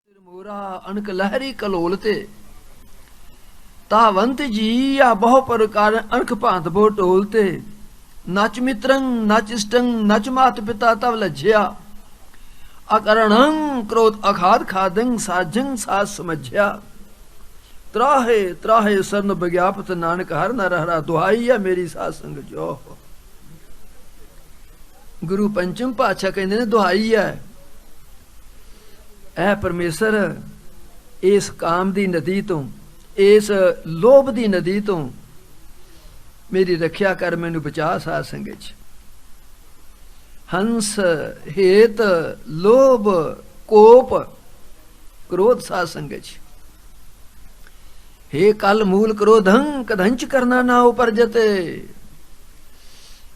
मोरा अनक लहरी कलोल ते तावंत जी या बहु प्रकार अनक भांत बो टोलते नच मित्रंग नच इष्टंग नच मात पिता तव लज्या अकरणं क्रोध अखाद खादंग साजंग साज समझ्या त्राहे त्राहे सरन बग्यापत नानक हर न रहरा दुहाई है मेरी साध संग जो। गुरु पंचम पातशाह कहते ने दुहाई है ऐ परमेसर इस काम दी नदी तो इस लोभ दी नदी तो मेरी रखिया कर मैनू बचा साध संगत च। हंस हेत लोभ कोप क्रोध साध संगत च। हे कल मूल क्रोधं कदंच करना ना उपरजते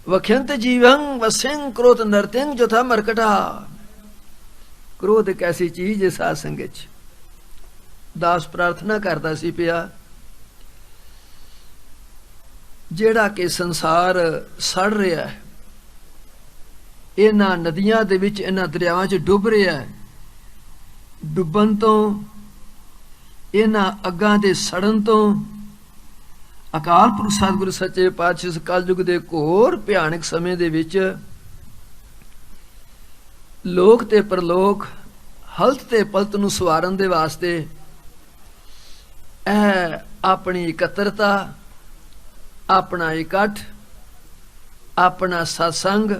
वख्यंत जीवं वस्यं क्रोध नरत्यं जो था मरकटा। क्रोध एक ऐसी चीज है साध संगत च। दास प्रार्थना करता सी पिया जेड़ा के संसार सड़ रहा है इन्हां नदियां दे विच इन्हां दरियावां च डुब रहा है डुबन तो इन्हां अग्गां दे सड़न तो अकाल पुरख सतगुरु सच्चे पातशाह इस कलयुग दे घोर भयानक समय दे विच लोक ते परलोक हलत ते पलत नूं सवारन दे वास्ते अपनी इकत्रता अपना इकट्ठ अपना सत्संग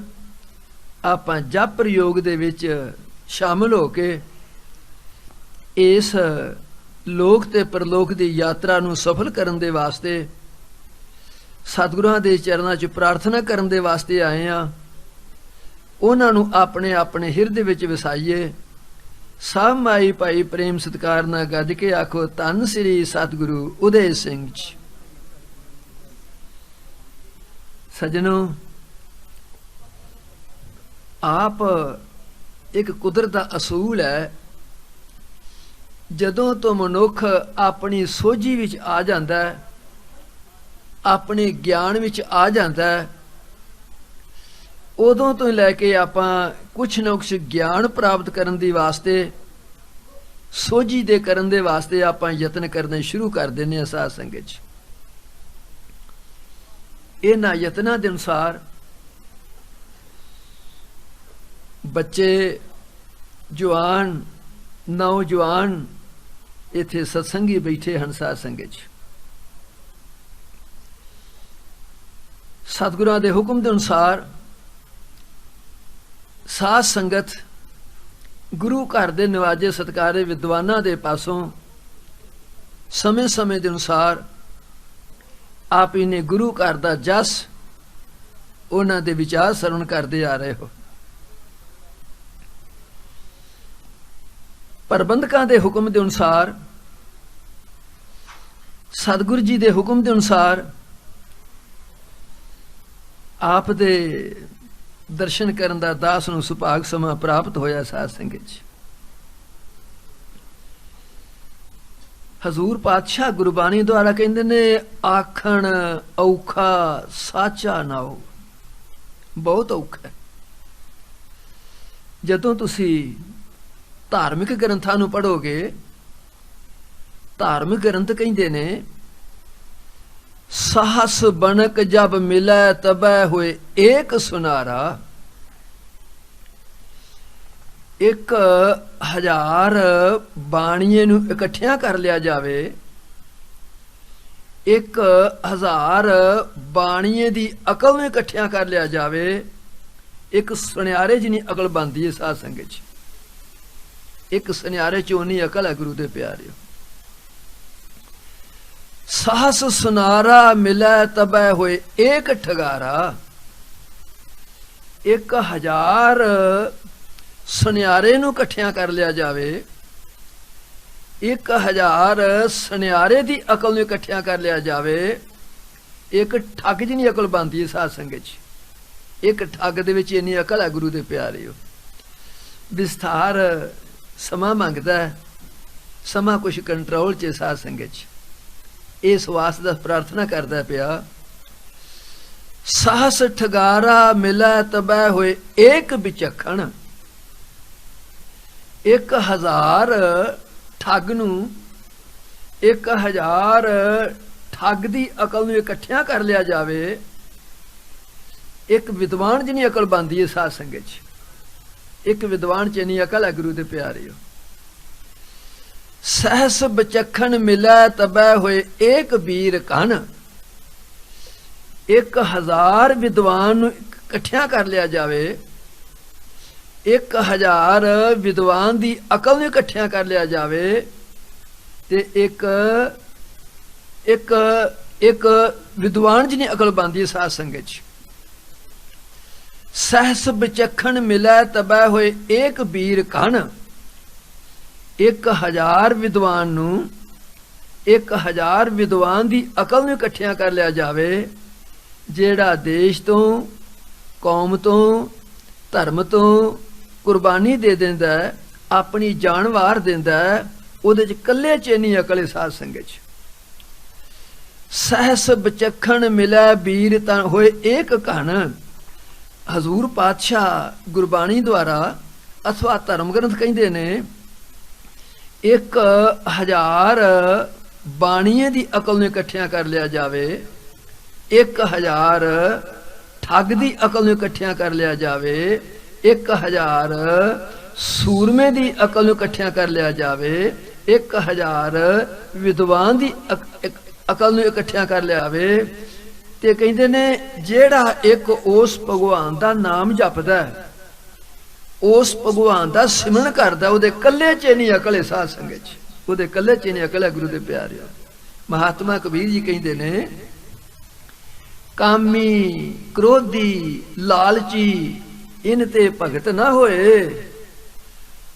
आपां जप प्रयोग दे विच शामिल हो के इस लोक ते परलोक दी यात्रा नूं सफल करन दे वास्ते सतगुरां दे चरनां च प्रार्थना करन दे वास्ते आए हां। उन्हां नूं अपने अपने हिरदे विच वसाइए। सब माई भाई प्रेम सत्कार नाल गज के आखो धन श्री सतगुरु उदय सिंह जी। सजनो आप एक कुदरत दा असूल है जदों तो मनुख अपनी सोझी विच आ जांदा है अपने ज्ञान विच आ जांदा है उदों तो लैके आपां कुछ न कुछ ज्ञान प्राप्त करन दी वास्ते सोझी दे करन दे वास्ते आपां यतन करने शुरू कर देने साध संगत च। इन्हां यतनां दे अनुसार बच्चे जवान नौजवान इत्थे सत्संगी बैठे हैं साध संगत च। सतगुरां दे हुक्म दे अनुसार साध संगत गुरु घर दे नवाजे सत्कारे विद्वानां दे पासों समय समय दे अनुसार आप इन्हें गुरु घर दा जस उन्हां दे विचार सरवण करदे आ रहे हो। प्रबंधकां दे हुक्म दे अनुसार सतगुरु जी दे हुक्म दे अनुसार आप दे दर्शन करन दा दास नूं सुभाग समा प्राप्त होया साध संगत च। हजूर पातशाह गुरबाणी द्वारा कहंदे ने आखण औखा साचा नाओ बहुत औखा है। जदों तुसी धार्मिक ग्रंथां नूं पढ़ोगे धार्मिक ग्रंथ कहंदे ने साहस बनक जब मिलै तबै होए एक सुनारा। 1000 बाणीए नूं इकट्ठियां कर लिया जावे 1000 बाणीए दी अकल नूं इकट्ठियां कर लिया जावे एक सुनियारे जिन्नी अकल बनदी है साध संगत च। एक सुनियारे च उन्नी अकल है गुरु दे प्यारे। साहस सुनारा मिलै तबै होए एक ठगारा। 1000 सुनियारे नूं इकट्ठियां कर लिया जावे 1000 सुनियारे दी अकल नूं इकट्ठियां कर लिया जावे एक ठग जिन्नी अकल बनदी है साध संगत च। एक ठग दे विच इन्नी अकल है गुरु दे प्यारे हो। विस्तार समा मंगदा है समा कुछ कंट्रोल च साध संगत च। इस वास्ते प्रार्थना करदा पिया साहस ठगारा मिलै तबै होए एक विचखण 1000 ਠੱਗ ਨੂੰ 1000 ਠੱਗ ਦੀ ਅਕਲ ਨੂੰ ਇਕੱਠਿਆਂ ਕਰ ਲਿਆ ਜਾਵੇ, ਇੱਕ ਵਿਦਵਾਨ ਜਿੰਨੀ ਅਕਲ ਬਣਦੀ ਹੈ ਸਾਧ ਸੰਗਤ 'ਚ, ਇੱਕ ਵਿਦਵਾਨ 'ਚ ਇੰਨੀ ਅਕਲ ਹੈ ਗੁਰੂ ਦੇ ਪਿਆਰਿਓ। ਸਹਸ ਬਚਖਣ ਮਿਲੈ ਤਬੈ ਹੋਏ ਏਕ ਬੀਰ ਕਨ, 1000 ਵਿਦਵਾਨ ਨੂੰ ਇਕੱਠਿਆਂ ਕਰ ਲਿਆ ਜਾਵੇ, 1000 ਵਿਦਵਾਨ ਦੀ ਅਕਲ ਨੂੰ ਇਕੱਠਿਆਂ ਕਰ ਲਿਆ ਜਾਵੇ, ਤੇ ਇੱਕ ਵਿਦਵਾਨ ਜਿਹਨੀ ਅਕਲ ਬਣਦੀ ਹੈ ਸਾਧ ਸੰਗਤ 'ਚ। ਸਹਸ ਬਚਖਣ ਮਿਲੈ ਤਬੈ ਹੋਏ ਏਕ ਬੀਰ ਕਨ, 1000 ਵਿਦਵਾਨ ਨੂੰ 1000 ਵਿਦਵਾਨ ਦੀ ਅਕਲ ਨੂੰ ਇਕੱਠਿਆਂ ਕਰ ਲਿਆ ਜਾਵੇ, ਜਿਹੜਾ ਦੇਸ਼ ਤੋਂ, ਕੌਮ ਤੋਂ, ਧਰਮ ਤੋਂ ਕੁਰਬਾਨੀ ਦੇ ਦਿੰਦਾ, ਆਪਣੀ ਜਾਨ ਵਾਰ ਦਿੰਦਾ, ਉਹਦੇ 'ਚ ਇਕੱਲੇ 'ਚ ਇੰਨੀ ਅਕਲ ਹੈ ਸਾਧ ਸੰਗਤ 'ਚ। ਸਹਸ ਬਚਖਣ ਮਿਲੈ ਬੀਰ ਤਾਂ ਹੋਏ ਏਕ ਘਨ, ਹਜ਼ੂਰ ਪਾਤਸ਼ਾਹ ਗੁਰਬਾਣੀ ਦੁਆਰਾ ਅਥਵਾ ਧਰਮ ਗ੍ਰੰਥ ਕਹਿੰਦੇ ਨੇ 1000 ਬਾਣੀਏ ਦੀ ਅਕਲ ਨੂੰ ਇਕੱਠਿਆਂ ਕਰ ਲਿਆ ਜਾਵੇ, 1000 ਠੱਗ ਦੀ ਅਕਲ ਨੂੰ ਇਕੱਠਿਆਂ ਕਰ ਲਿਆ ਜਾਵੇ, 1000 ਸੂਰਮੇ ਦੀ ਅਕਲ ਨੂੰ ਇਕੱਠਿਆਂ ਕਰ ਲਿਆ ਜਾਵੇ, 1000 ਵਿਦਵਾਨ ਦੀ ਅਕਲ ਨੂੰ ਇਕੱਠਿਆਂ ਕਰ ਲਿਆ ਜਾਵੇ, ਤੇ ਕਹਿੰਦੇ ਨੇ ਜਿਹੜਾ ਇੱਕ ਉਸ ਭਗਵਾਨ ਦਾ ਨਾਮ ਜਪਦਾ, ਉਸ ਭਗਵਾਨ ਦਾ ਸਿਮਰਨ ਕਰਦਾ, ਉਹਦੇ ਕੱਲੇ 'ਚ ਨਹੀਂ ਅਕਲ ਹੈ ਸਾਧ ਸੰਗਤ 'ਚ, ਉਹਦੇ ਕੱਲੇ 'ਚ ਨਹੀਂ ਅਕਲ ਹੈ ਗੁਰੂ ਦੇ ਪਿਆਰਿਓ। ਮਹਾਤਮਾ ਕਬੀਰ ਜੀ ਕਹਿੰਦੇ ਨੇ ਕਾਮੀ ਕ੍ਰੋਧੀ ਲਾਲਚੀ ਇਨ ਤੇ ਭਗਤ ਨਾ ਹੋਏ,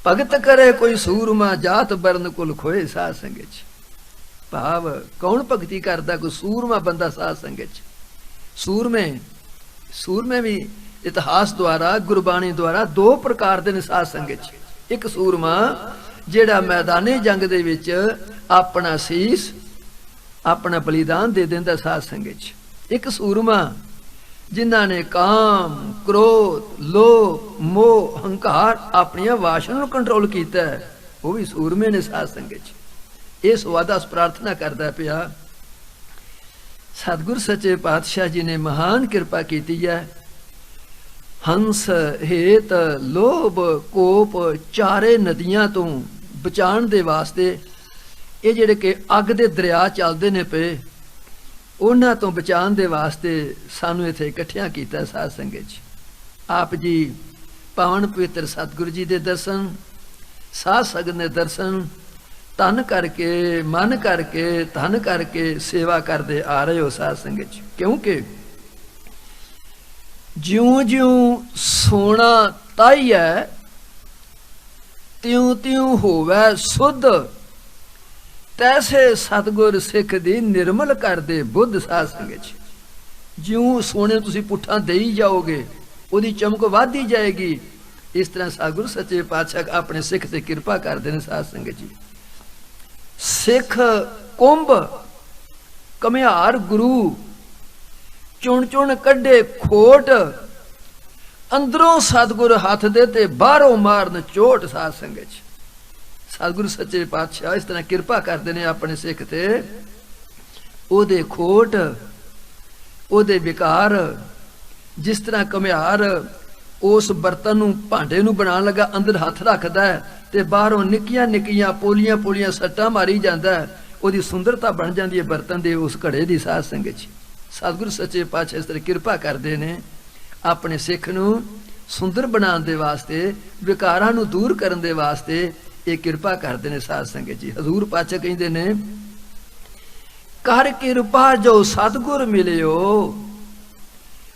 ਭਗਤ ਕਰੇ ਕੋਈ ਸੂਰਮਾ ਜਾਤ ਬਰਨ ਕੁਲ ਖੋਏ ਸਾਧ ਸੰਗਤ 'ਚ। ਭਾਵ ਕੌਣ ਭਗਤੀ ਕਰਦਾ? ਕੋਈ ਸੂਰਮਾ ਬੰਦਾ ਸਾਧ ਸੰਗਤ 'ਚ। ਸੂਰਮੇ ਵੀ ਇਤਿਹਾਸ ਦੁਆਰਾ ਗੁਰਬਾਣੀ ਦੁਆਰਾ 2 ਪ੍ਰਕਾਰ ਦੇ ਨੇ ਸਾਧ ਸੰਗਤ 'ਚ। ਇੱਕ ਸੂਰਮਾ ਜਿਹੜਾ ਮੈਦਾਨੀ ਜੰਗ ਦੇ ਵਿੱਚ ਆਪਣਾ ਸੀਸ, ਆਪਣਾ ਬਲੀਦਾਨ ਦੇ ਦਿੰਦਾ ਸਾਧ ਸੰਗਤ 'ਚ। ਇੱਕ ਸੂਰਮਾ ਜਿਨ੍ਹਾਂ ਨੇ ਕਾਮ, ਕ੍ਰੋਧ, ਲੋਭ, ਮੋਹ, ਹੰਕਾਰ ਆਪਣੀਆਂ ਵਾਸ਼ਨਾ ਨੂੰ ਕੰਟਰੋਲ ਕੀਤਾ, ਉਹ ਵੀ ਸੂਰਮੇ ਨੇ ਸਾਧ ਸੰਗਤ 'ਚ। ਇਸ ਵਾਦਾ ਪ੍ਰਾਰਥਨਾ ਕਰਦਾ ਪਿਆ, ਸਤਿਗੁਰ ਸੱਚੇ ਪਾਤਸ਼ਾਹ ਜੀ ਨੇ ਮਹਾਨ ਕਿਰਪਾ ਕੀਤੀ ਹੈ। ਹੰਸ, ਹੇਤ, ਲੋਭ, ਕੋਪ ਚਾਰੇ ਨਦੀਆਂ ਤੋਂ ਬਚਾਉਣ ਦੇ ਵਾਸਤੇ, ਇਹ ਜਿਹੜੇ ਕਿ ਅੱਗ ਦੇ ਦਰਿਆ ਚੱਲਦੇ ਨੇ ਪਏ, ਉਹਨਾਂ ਤੋਂ ਬਚਾਉਣ ਦੇ ਵਾਸਤੇ ਸਾਨੂੰ ਇੱਥੇ ਇਕੱਠਿਆਂ ਕੀਤਾ ਸਾਧ ਸੰਗਤ 'ਚ। ਆਪ ਜੀ ਪਾਵਨ ਪਵਿੱਤਰ ਸਤਿਗੁਰੂ ਜੀ ਦੇ ਦਰਸ਼ਨ, ਸਾਧ ਸੰਗਤ ਦੇ ਦਰਸ਼ਨ ਤਨ ਕਰਕੇ, ਮਨ ਕਰਕੇ, ਧਨ ਕਰਕੇ ਸੇਵਾ ਕਰਦੇ ਆ ਰਹੇ ਹੋ ਸਾਧ ਸੰਗਤ 'ਚ। ਕਿਉਂਕਿ ਜਿਉਂ-ਜਿਉਂ ਸੋਣਾ ਤਾਈਐ ਤਿਉਂ-ਤਿਉਂ ਹੋਵੇ ਸੁਧ, ਤੈਸੇ ਸਤਿਗੁਰ ਸਿੱਖ ਦੀ ਨਿਰਮਲ ਕਰਦੇ ਬੁੱਧ ਸਾਧ ਸੰਗਤ 'ਚ। ਜਿਉਂ ਸੋਨੇ ਤੁਸੀਂ ਪੁੱਠਾਂ ਦੇਈ ਜਾਓਗੇ, ਉਹਦੀ ਚਮਕ ਵੱਧਦੀ ਜਾਏਗੀ। ਇਸ ਤਰ੍ਹਾਂ ਸਤਿਗੁਰ ਸੱਚੇ ਪਾਤਸ਼ਾਹ ਆਪਣੇ ਸਿੱਖ ਤੇ ਕਿਰਪਾ ਕਰਦੇ ਨੇ ਸਾਧ ਸੰਗਤ ਜੀ। ਸਿੱਖ ਕੁੰਭ ਘੁਮਿਆਰ ਗੁਰੂ, ਚੁਣ ਚੁਣ ਕੱਢੇ ਖੋਟ, ਅੰਦਰੋਂ ਸਤਿਗੁਰ ਹੱਥ ਦੇ ਤੇ ਬਾਹਰੋਂ ਮਾਰਨ ਚੋਟ ਸਾਧ ਸੰਗਤ 'ਚ। ਸਤਿਗੁਰੂ ਸੱਚੇ ਪਾਤਸ਼ਾਹ ਇਸ ਤਰ੍ਹਾਂ ਕਿਰਪਾ ਕਰਦੇ ਨੇ ਆਪਣੇ ਸਿੱਖ ਤੇ, ਉਹਦੇ ਖੋਟ, ਉਹਦੇ ਵਿਕਾਰ। ਜਿਸ ਤਰ੍ਹਾਂ ਘੁਮਿਆਰ ਉਸ ਬਰਤਨ ਨੂੰ, ਭਾਂਡੇ ਨੂੰ ਬਣਾਉਣ ਲੱਗਾ, ਅੰਦਰ ਹੱਥ ਰੱਖਦਾ ਤੇ ਬਾਹਰੋਂ ਨਿੱਕੀਆਂ ਨਿੱਕੀਆਂ ਪੋਲੀਆਂ ਪੋਲੀਆਂ ਸੱਟਾਂ ਮਾਰੀ ਜਾਂਦਾ, ਉਹਦੀ ਸੁੰਦਰਤਾ ਬਣ ਜਾਂਦੀ ਹੈ ਬਰਤਨ ਦੇ, ਉਸ ਘੜੇ ਦੀ ਸਾਧ ਸੰਗਤ 'ਚ। ਸਤਿਗੁਰੂ ਸੱਚੇ ਪਾਤਸ਼ਾਹ ਇਸ ਤਰ੍ਹਾਂ ਕਿਰਪਾ ਕਰਦੇ ਨੇ ਆਪਣੇ ਸਿੱਖ ਨੂੰ ਸੁੰਦਰ ਬਣਾਉਣ ਦੇ ਵਾਸਤੇ, ਵਿਕਾਰਾਂ ਨੂੰ ਦੂਰ ਕਰਨ ਦੇ ਵਾਸਤੇ ਇਹ ਕਿਰਪਾ ਕਰਦੇ ਨੇ ਸਾਧ ਸੰਗਤ ਜੀ। ਹਜ਼ੂਰ ਪਾਤਸ਼ਾਹ ਕਹਿੰਦੇ ਨੇ ਕਰ ਕਿਰਪਾ ਜੋ ਸਤਿਗੁਰ ਮਿਲਿਓ,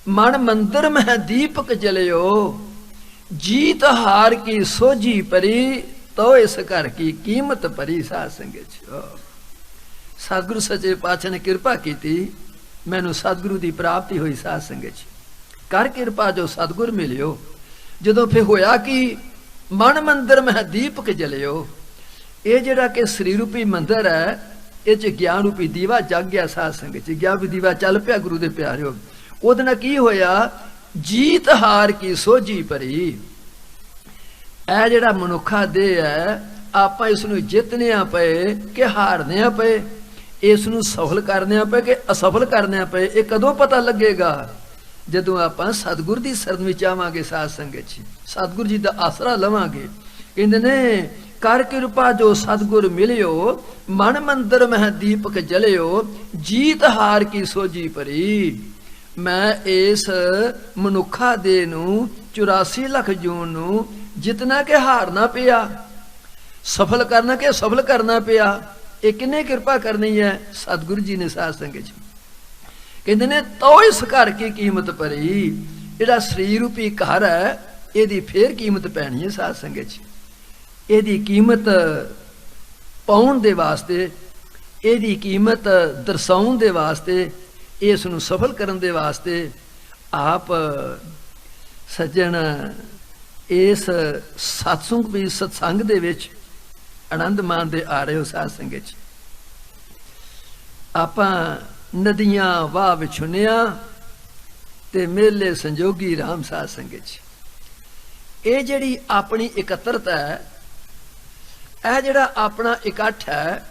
ਮਨ ਮੰਦਰ ਮਹਿ ਦੀਪਕ ਜਲਿਓ, ਜੀਤ ਹਾਰ ਕੀ ਸੋਝੀ ਪਰੀ, ਤੋ ਇਸ ਘਰ ਕੀ ਕੀਮਤ ਭਰੀ ਸਾਧ ਸੰਗਤ 'ਚ। ਸਤਿਗੁਰੂ ਸੱਚੇ ਪਾਤਸ਼ਾਹ ਨੇ ਕਿਰਪਾ ਕੀਤੀ, ਮੈਨੂੰ ਸਤਿਗੁਰੂ ਦੀ ਪ੍ਰਾਪਤੀ ਹੋਈ ਸਾਧ ਸੰਗਤ 'ਚ। ਕਰ ਕਿਰਪਾ ਜੋ ਸਤਿਗੁਰ ਮਿਲਿਓ। ਜਦੋਂ ਫਿਰ ਹੋਇਆ ਕਿ ਮਨ ਮੰਦਰ ਮਹਿ ਦੀਪਕ ਜਲਿਓ, ਇਹ ਜਿਹੜਾ ਕਿ ਸਰੀਰ ਰੂਪੀ ਮੰਦਰ ਹੈ, ਇਹ 'ਚ ਗਿਆਨ ਰੂਪੀ ਦੀਵਾ ਜਗ ਗਿਆ ਸਾਧ ਸੰਗਤ 'ਚ। ਗਿਆਨ ਰੂਪੀ ਦੀਵਾ ਚੱਲ ਪਿਆ ਗੁਰੂ ਦੇ ਪਿਆਰਿਓ। ਉਹਦੇ ਨਾਲ ਕੀ ਹੋਇਆ? ਜੀਤ ਹਾਰ ਕੀ ਸੋਝੀ ਭਰੀ। ਇਹ ਜਿਹੜਾ ਮਨੁੱਖਾ ਦੇਹ ਹੈ, ਆਪਾਂ ਇਸ ਨੂੰ ਜਿੱਤਨਿਆਂ ਪਏ ਕਿ ਹਾਰਨਿਆਂ ਪਏ, ਇਸ ਨੂੰ ਸਫਲ ਕਰਨਿਆਂ ਪਏ ਕਿ ਅਸਫਲ ਕਰਨਿਆਂ ਪਏ, ਇਹ ਕਦੋਂ ਪਤਾ ਲੱਗੇਗਾ? ਜਦੋਂ ਆਪਾਂ ਸਤਿਗੁਰ ਦੀ ਸ਼ਰਨ ਵਿੱਚ ਆਵਾਂਗੇ, ਸਾਧ ਸੰਗਤ 'ਚ ਸਤਿਗੁਰ ਜੀ ਦਾ ਆਸਰਾ ਲਵਾਂਗੇ। ਕਹਿੰਦੇ ਨੇ ਕਰ ਕਿਰਪਾ ਜੋ ਸਤਿਗੁਰ ਮਿਲਿਓ, ਮਨ ਮੰਦਰ ਮਹਿ ਦੀਪਕ ਜਲਿਓ, ਜੀਤ ਹਾਰ ਕੀ ਸੋਝੀ ਭਰੀ। ਮੈਂ ਇਸ ਮਨੁੱਖਾ ਦੇ ਨੂੰ 84 ਲੱਖ ਜੂਨ ਨੂੰ ਜਿਤਨਾ ਕਿ ਹਾਰਨਾ ਪਿਆ, ਸਫਲ ਕਰਨਾ ਕਿ ਸਫਲ ਕਰਨਾ ਪਿਆ, ਇਹ ਕਿੰਨੇ ਕਿਰਪਾ ਕਰਨੀ ਹੈ? ਸਤਿਗੁਰੂ ਜੀ ਨੇ। ਸਾਧ ਸੰਗਤ ਜੀ ਕਹਿੰਦੇ ਨੇ ਤੋ ਇਸ ਘਰ ਕੀ ਕੀਮਤ ਭਰੀ। ਜਿਹੜਾ ਸਰੀਰ ਰੂਪੀ ਘਰ ਹੈ, ਇਹਦੀ ਫੇਰ ਕੀਮਤ ਪੈਣੀ ਹੈ। ਸਾਧ ਸੰਗਤ ਜੀ ਇਹਦੀ ਕੀਮਤ ਪਾਉਣ ਦੇ ਵਾਸਤੇ, ਇਹਦੀ ਕੀਮਤ ਦਰਸਾਉਣ ਦੇ ਵਾਸਤੇ, ਇਸ ਨੂੰ ਸਫਲ ਕਰਨ ਦੇ ਵਾਸਤੇ ਆਪ ਸੱਜਣ ਇਸ ਸਤਸੰਗ ਦੇ ਵਿੱਚ ਆਨੰਦ ਮਾਣਦੇ ਆ ਰਹੇ ਹੋ। ਸਾਧ ਸੰਗਤ ਜੀ ਆਪਾਂ ਨਦੀਆਂ ਵਾਹ ਵਿਛੁੰਨਿਆ ਤੇ ਮੇਲੇ ਸੰਜੋਗੀ ਰਾਮ। ਸਾਧ ਸੰਗਤ ਜੀ ਇਹ ਜਿਹੜੀ ਆਪਣੀ ਇਕੱਤਰਤਾ ਹੈ, ਇਹ ਜਿਹੜਾ ਆਪਣਾ ਇਕੱਠ ਹੈ,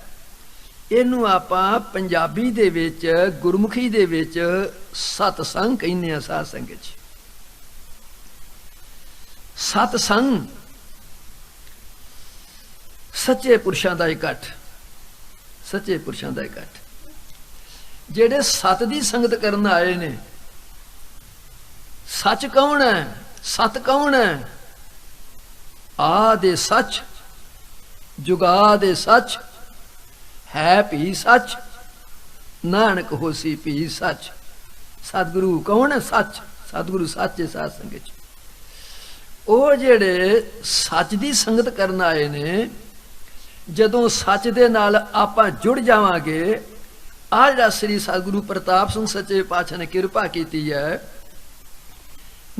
ਇਹਨੂੰ ਆਪਾਂ ਪੰਜਾਬੀ ਦੇ ਵਿੱਚ, ਗੁਰਮੁਖੀ ਦੇ ਵਿੱਚ ਸਤਸੰਗ ਕਹਿੰਦੇ ਆ। ਸਾਧ ਸੰਗਤ ਜੀ ਸਤਸੰਗ ਸੱਚੇ ਪੁਰਸ਼ਾਂ ਦਾ ਇਕੱਠ, ਸੱਚੇ ਪੁਰਸ਼ਾਂ ਦਾ ਇਕੱਠ, ਜਿਹੜੇ ਸਤ ਦੀ ਸੰਗਤ ਕਰਨ ਆਏ ਨੇ। ਸੱਚ ਕੌਣ ਹੈ? ਸਤ ਕੌਣ ਹੈ? ਆਦਿ ਸੱਚ, ਜੁਗਾਦਿ ਸੱਚ, ਹੈ ਭੀ ਸੱਚ, ਨਾਨਕ ਹੋਸੀ ਭੀ ਸੱਚ। ਸਤਿਗੁਰੂ ਕੌਣ ਹੈ? ਸੱਚ। ਸਤਿਗੁਰੂ ਸੱਚ ਹੈ। ਸਾਧ ਸੰਗਤ ਉਹ ਜਿਹੜੇ ਸੱਚ ਦੀ ਸੰਗਤ ਕਰਨ ਆਏ ਨੇ, ਜਦੋਂ ਸੱਚ ਦੇ ਨਾਲ ਆਪਾਂ ਜੁੜ ਜਾਵਾਂਗੇ, ਆਹ ਜਿਹੜਾ ਸ੍ਰੀ ਸਤਿਗੁਰੂ ਪ੍ਰਤਾਪ ਸਿੰਘ ਸੱਚੇ ਪਾਤਸ਼ਾਹ ਨੇ ਕਿਰਪਾ ਕੀਤੀ ਹੈ,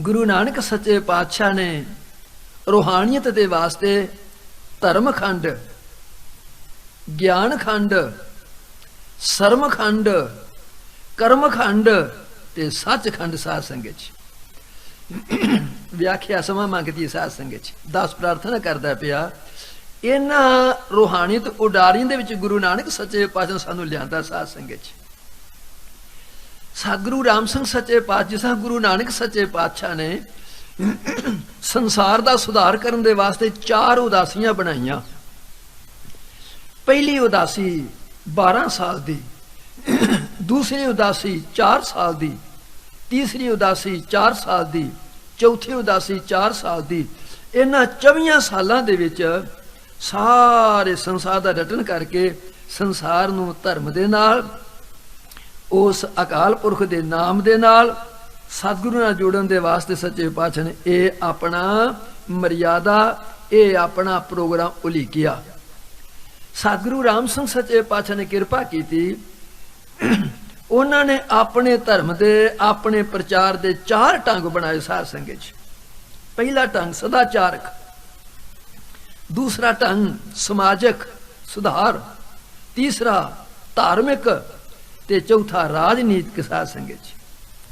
ਗੁਰੂ ਨਾਨਕ ਸੱਚੇ ਪਾਤਸ਼ਾਹ ਨੇ ਰੂਹਾਨੀਅਤ ਦੇ ਵਾਸਤੇ ਧਰਮ ਖੰਡ, ਗਿਆਨ ਖੰਡ, ਸਰਮ ਖੰਡ, ਕਰਮ ਖੰਡ ਤੇ ਸੱਚ ਖੰਡ। ਸਾਧ ਸੰਗਤ ਵਿਆਖਿਆ ਸਮਾਂ ਮੰਗਦੀ। ਸਾਧ ਸੰਗਤ ਦਾਸ ਪ੍ਰਾਰਥਨਾ ਕਰਦਾ ਪਿਆ, ਇਹਨਾਂ ਰੂਹਾਨੀਅਤ ਉਡਾਰੀਆਂ ਦੇ ਵਿੱਚ ਗੁਰੂ ਨਾਨਕ ਸੱਚੇ ਪਾਤਸ਼ਾਹ ਸਾਨੂੰ ਲਿਆਂਦਾ। ਸਾਧ ਸੰਗਤ ਸਤਿਗੁਰੂ ਰਾਮ ਸਿੰਘ ਸੱਚੇ ਪਾਤਸ਼ਾਹ, ਜਿਸ ਤਰ੍ਹਾਂ ਗੁਰੂ ਨਾਨਕ ਸੱਚੇ ਪਾਤਸ਼ਾਹ ਨੇ ਸੰਸਾਰ ਦਾ ਸੁਧਾਰ ਕਰਨ ਦੇ ਵਾਸਤੇ 4 ਉਦਾਸੀਆਂ ਬਣਾਈਆਂ। ਪਹਿਲੀ ਉਦਾਸੀ 12 ਸਾਲ ਦੀ, ਦੂਸਰੀ ਉਦਾਸੀ 4 ਸਾਲ ਦੀ, ਤੀਸਰੀ ਉਦਾਸੀ 4 ਸਾਲ ਦੀ, ਚੌਥੀ ਉਦਾਸੀ 4 ਸਾਲ ਦੀ। ਇਹਨਾਂ 24 ਸਾਲਾਂ ਦੇ ਵਿੱਚ ਸਾਰੇ ਸੰਸਾਰ ਦਾ ਰਟਨ ਕਰਕੇ ਸੰਸਾਰ ਨੂੰ ਧਰਮ ਦੇ ਨਾਲ, ਉਸ ਅਕਾਲ ਪੁਰਖ ਦੇ ਨਾਮ ਦੇ ਨਾਲ, ਸਤਿਗੁਰੂ ਨਾਲ ਜੋੜਨ ਦੇ ਵਾਸਤੇ ਸੱਚੇ ਪਾਤਸ਼ਾਹ ਨੇ ਇਹ ਆਪਣਾ ਮਰਿਆਦਾ, ਇਹ ਆਪਣਾ ਪ੍ਰੋਗਰਾਮ ਉਲੀਕਿਆ। ਸਤਿਗੁਰੂ ਰਾਮ ਸਿੰਘ ਸੱਚੇ ਪਾਤਸ਼ਾਹ ਨੇ ਕਿਰਪਾ ਕੀਤੀ। ਉਹਨਾਂ ਨੇ ਆਪਣੇ ਧਰਮ ਦੇ, ਆਪਣੇ ਪ੍ਰਚਾਰ ਦੇ 4 ਢੰਗ ਬਣਾਏ। ਸਾਧ ਸੰਗਤ ਜੀ ਪਹਿਲਾ ਢੰਗ ਸਦਾਚਾਰਕ, ਦੂਸਰਾ ਢੰਗ ਸਮਾਜਿਕ ਸੁਧਾਰ, ਤੀਸਰਾ ਧਾਰਮਿਕ ਤੇ ਚੌਥਾ ਰਾਜਨੀਤਿਕ। ਸਾਧ ਸੰਗਤ ਜੀ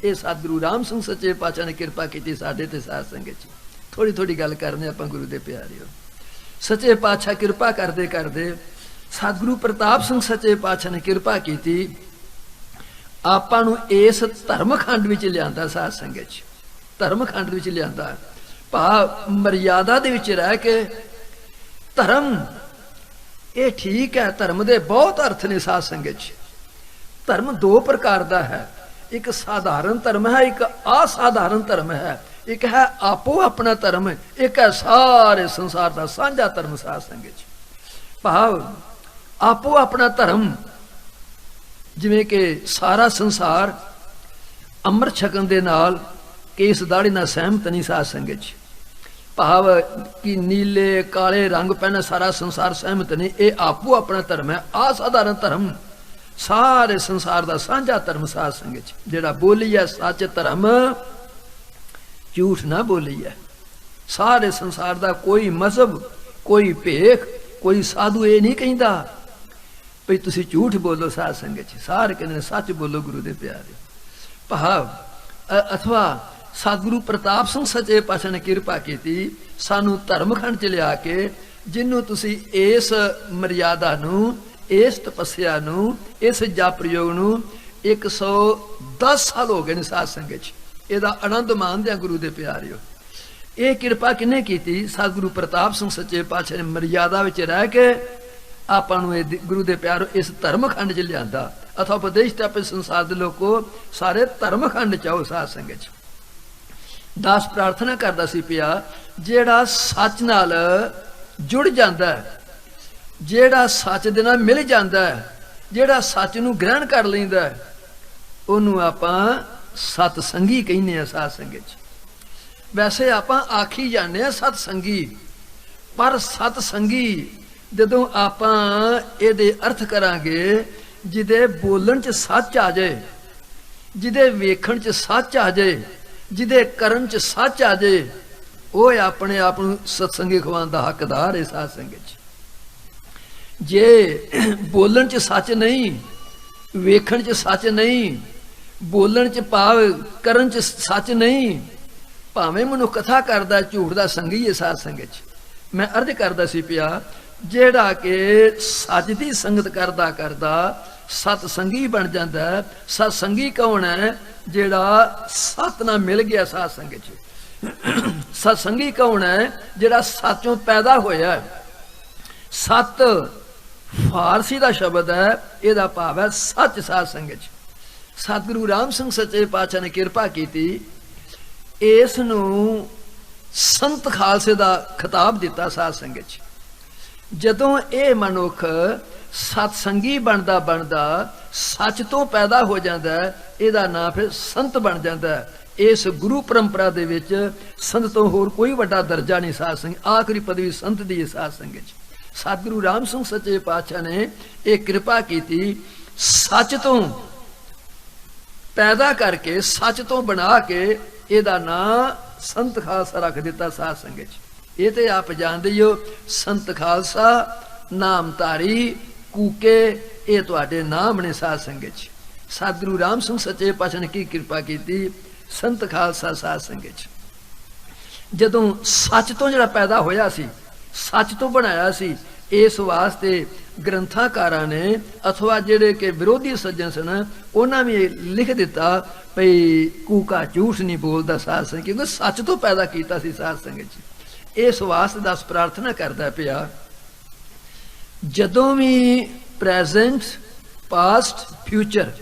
ਇਹ ਸਤਿਗੁਰੂ ਰਾਮ ਸਿੰਘ ਸੱਚੇ ਪਾਤਸ਼ਾਹ ਨੇ ਕਿਰਪਾ ਕੀਤੀ ਸਾਡੇ ਤੇ। ਸਾਧ ਸੰਗਤ ਜੀ ਥੋੜੀ ਥੋੜੀ ਗੱਲ ਕਰਨੇ ਆਪਾਂ ਗੁਰੂ ਦੇ ਪਿਆਰੇ ਹੋ। ਸੱਚੇ ਪਾਤਸ਼ਾਹ ਕਿਰਪਾ ਕਰਦੇ ਕਰਦੇ ਸਤਿਗੁਰੂ ਪ੍ਰਤਾਪ ਸਿੰਘ ਸੱਚੇ ਪਾਤਸ਼ਾਹ ਨੇ ਕਿਰਪਾ ਕੀਤੀ, ਆਪਾਂ ਨੂੰ ਇਸ ਧਰਮ ਖੰਡ ਵਿੱਚ ਲਿਆਂਦਾ। ਸਾਧ ਸੰਗਤ ਜੀ ਧਰਮ ਖੰਡ ਵਿੱਚ ਲਿਆਂਦਾ, ਭਾਵ ਮਰਿਆਦਾ ਦੇ ਵਿੱਚ ਰਹਿ ਕੇ। ਧਰਮ ਇਹ ਠੀਕ ਹੈ, ਧਰਮ ਦੇ ਬਹੁਤ ਅਰਥ ਨੇ। ਸਾਧ ਸੰਗਤ ਜੀ ਧਰਮ 2 ਪ੍ਰਕਾਰ ਦਾ ਹੈ, ਇੱਕ ਸਾਧਾਰਨ ਧਰਮ ਹੈ, ਇੱਕ ਅਸਾਧਾਰਨ ਧਰਮ ਹੈ। ਇੱਕ ਹੈ ਆਪੋ ਆਪਣਾ ਧਰਮ, ਇੱਕ ਹੈ ਸਾਰੇ ਸੰਸਾਰ ਦਾ ਸਾਂਝਾ ਧਰਮ। ਸਾਧ ਸੰਗਤ ਜੀ ਭਾਵ ਆਪੋ ਆਪਣਾ ਧਰਮ, ਜਿਵੇਂ ਕਿ ਸਾਰਾ ਸੰਸਾਰ ਅੰਮ੍ਰਿਤ ਛਕਣ ਦੇ ਨਾਲ ਕੇਸ ਦਾੜੀ ਨਾਲ ਸਹਿਮਤ ਨਹੀਂ। ਸਾਧ ਸੰਗਤ ਜੀ ਭਾਵ ਕਿ ਨੀਲੇ ਕਾਲੇ ਰੰਗ ਪਹਿਨਾ ਸਾਰਾ ਸੰਸਾਰ ਸਹਿਮਤ ਨਹੀਂ। ਇਹ ਆਪੋ ਆਪਣਾ ਧਰਮ ਹੈ, ਅਸਾਧਾਰਨ ਧਰਮ, ਸਾਰੇ ਸੰਸਾਰ ਦਾ ਸਾਂਝਾ ਧਰਮ। ਸਾਧ ਸੰਗਤ ਜੀ ਜਿਹੜਾ ਬੋਲੀ ਹੈ ਸੱਚ ਧਰਮ, ਝੂਠ ਨਾ ਬੋਲੀ ਹੈ। ਸਾਰੇ ਸੰਸਾਰ ਦਾ ਕੋਈ ਮਜ਼ਹਬ, ਕੋਈ ਭੇਖ, ਕੋਈ ਸਾਧੂ ਇਹ ਨਹੀਂ ਕਹਿੰਦਾ ਭਈ ਤੁਸੀਂ ਝੂਠ ਬੋਲੋ। ਸਾਧ ਸੰਗਤ ਜੀ ਸਾਰੇ ਕਹਿੰਦੇ ਨੇ ਸੱਚ ਬੋਲੋ ਗੁਰੂ ਦੇ ਪਿਆਰੇ। ਭਾਵ ਅਥਵਾ ਸਤਿਗੁਰੂ ਪ੍ਰਤਾਪ ਸਿੰਘ ਸੱਚੇ ਪਾਤਸ਼ਾਹ ਨੇ ਕਿਰਪਾ ਕੀਤੀ, सानू धर्मखंड च लिया के जिन्हों तुसी इस मर्यादा नू, इस तपस्या नू, इस जप प्रयोग नू 110 साल हो गए ने साध संगत च, इहदा आनंद मानदे गुरु दे प्यारिओ। ये किरपा किने कीती? सतगुरु प्रताप सिंह सच्चे पातशाह ने मर्यादा विच रह के आपां नूं गुरु दे प्यारो इस धर्मखंड च लियांदा। अथवा उपदेश टापे संसार दे लोको सारे धर्मखंड च आओ साध संगत च। दास प्रार्थना करदा सी पिया जेड़ा सच नाल जुड़ जांदा है, जेड़ा सच दे नाल मिल जांदा है, जेड़ा सच नूं ग्रहण कर लैंदा है, ओनूं आपां सतसंगी कहने आ साध संगत च। वैसे आपां आखी जाने आ सतसंगी, पर सतसंगी जदों आपां इहदे अर्थ करांगे जिहदे बोलण च सच आ जाए, जिहदे वेखण च सच आ जाए, जिहदे करन च सच आ जाए, ਉਹ ਆਪਣੇ ਆਪ ਨੂੰ ਸਤਸੰਗੀ ਖਵਾਉਣ ਦਾ ਹੱਕਦਾਰ ਹੈ ਸਾਧ ਸੰਗਤ ਚ। ਜੇ ਬੋਲਣ ਚ ਸੱਚ ਨਹੀਂ, ਵੇਖਣ ਚ ਸੱਚ ਨਹੀਂ, ਬੋਲਣ ਚ ਭਾਵ ਕਰਨ ਚ ਸੱਚ ਨਹੀਂ, ਭਾਵੇਂ ਮਨੁੱਖ ਕਥਾ ਕਰਦਾ ਝੂਠ ਦਾ ਸੰਗੀ ਹੈ ਸਾਧ ਸੰਗਤ ਚ। ਮੈਂ ਅਰਜ਼ ਕਰਦਾ ਸੀ ਪਿਆ ਜਿਹੜਾ ਕਿ ਸੱਚ ਦੀ ਸੰਗਤ ਕਰਦਾ ਕਰਦਾ ਸਤਸੰਗੀ ਬਣ ਜਾਂਦਾ। ਸਤਸੰਗੀ ਕੌਣ ਹੈ? ਜਿਹੜਾ ਸਤ ਨਾਲ ਮਿਲ ਗਿਆ ਸਾਧ ਸੰਗਤ ਚ। सतसंगी कौन है? जिहड़ा सचों पैदा होया। सत फारसी का शब्द है, इहदा भाव है सच। साध संगत सतगुरु राम सिंह सच्चे पातशाह ने कृपा की, इस नूं संत खालसे का खिताब दिता साध संगत। जदों ये मनुख सतसंगी बनता बनता सच तो पैदा हो जाता है, इहदा नाम फिर संत बन जाता है। इस गुरु परंपरा दे विच संत तो होर कोई वड्डा दर्जा नहीं साध संगत। आखिरी पदवी संत दी है साध संगत। सतगुरु राम सिंह सच्चे पातशाह ने एक कृपा की, सच तो पैदा करके सच तो बना के इहदा नाम संत खालसा रख दिता साध संगत। ये तो आप जानते हो, संत खालसा नामधारी कूके ये तुहाडे नाम ने साध संगत। सतगुरु राम सिंह सच्चे पातशाह ने की कृपा की, संत खालसा साध संगत। जदों सच तो जिहड़ा पैदा होया सी, सच तो बनाया सी, इस वास्ते ग्रंथाकारां ने अथवा जिहड़े के विरोधी सज्जन सन उन्हां भी लिख दिता भई कूका झूठ नहीं बोलदा साध संगत, क्योंकि सच तो पैदा कीता सी साध संगत। इस वास्ते दस प्रार्थना करदा पिया जदों भी प्रेजेंट, पास्ट, फ्यूचर,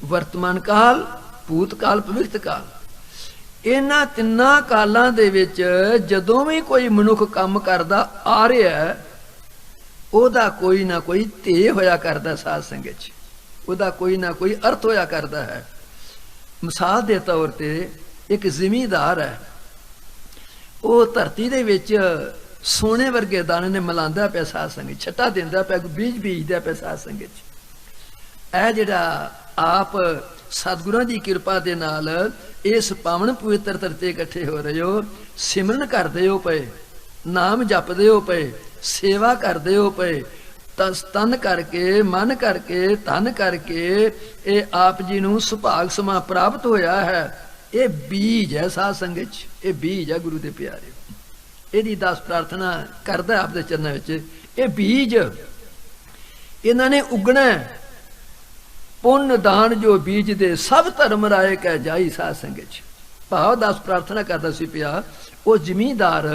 वर्तमान काल, भूतकाल, भविष्यत काल, इन्हां तिन्नां कालां दे विच जदों भी कोई मनुख काम करदा आ रहा है, ओदा कोई ना कोई ध्येय होया करदा साध संगत, ओदा कोई ना कोई अर्थ होया करदा है। मिसाल दे तौर ते एक जिमीदार है, वो धरती दे विच सोने वर्गे दाने ने मिलांदा पिया साध संगत, छट्टा दिंदा पिया, बीज बीजदा पिया साध संगत। ऐ जिहड़ा आप सतगुरां दी कृपा दे नाल इस पावन पवित्र धरती इकट्ठे हो रहे हो, सिमरन करदे हो पे, नाम जपदे हो पे, सेवा करदे हो पे, तन करके, मन करके, धन करके ये आप जी नूं सुभाग समा प्राप्त होया है। ये बीज है साध संगत, ये बीज है गुरु दे प्यारे। इहदी दास प्रार्थना करदा आप दे चरनां विच, ये बीज इन्हां ने उगना है। पुण्य दान जो बीज दे सब धर्म राय कह जाई साध संगत। भाव दास प्रार्थना करता सी पिया, वो जमींदार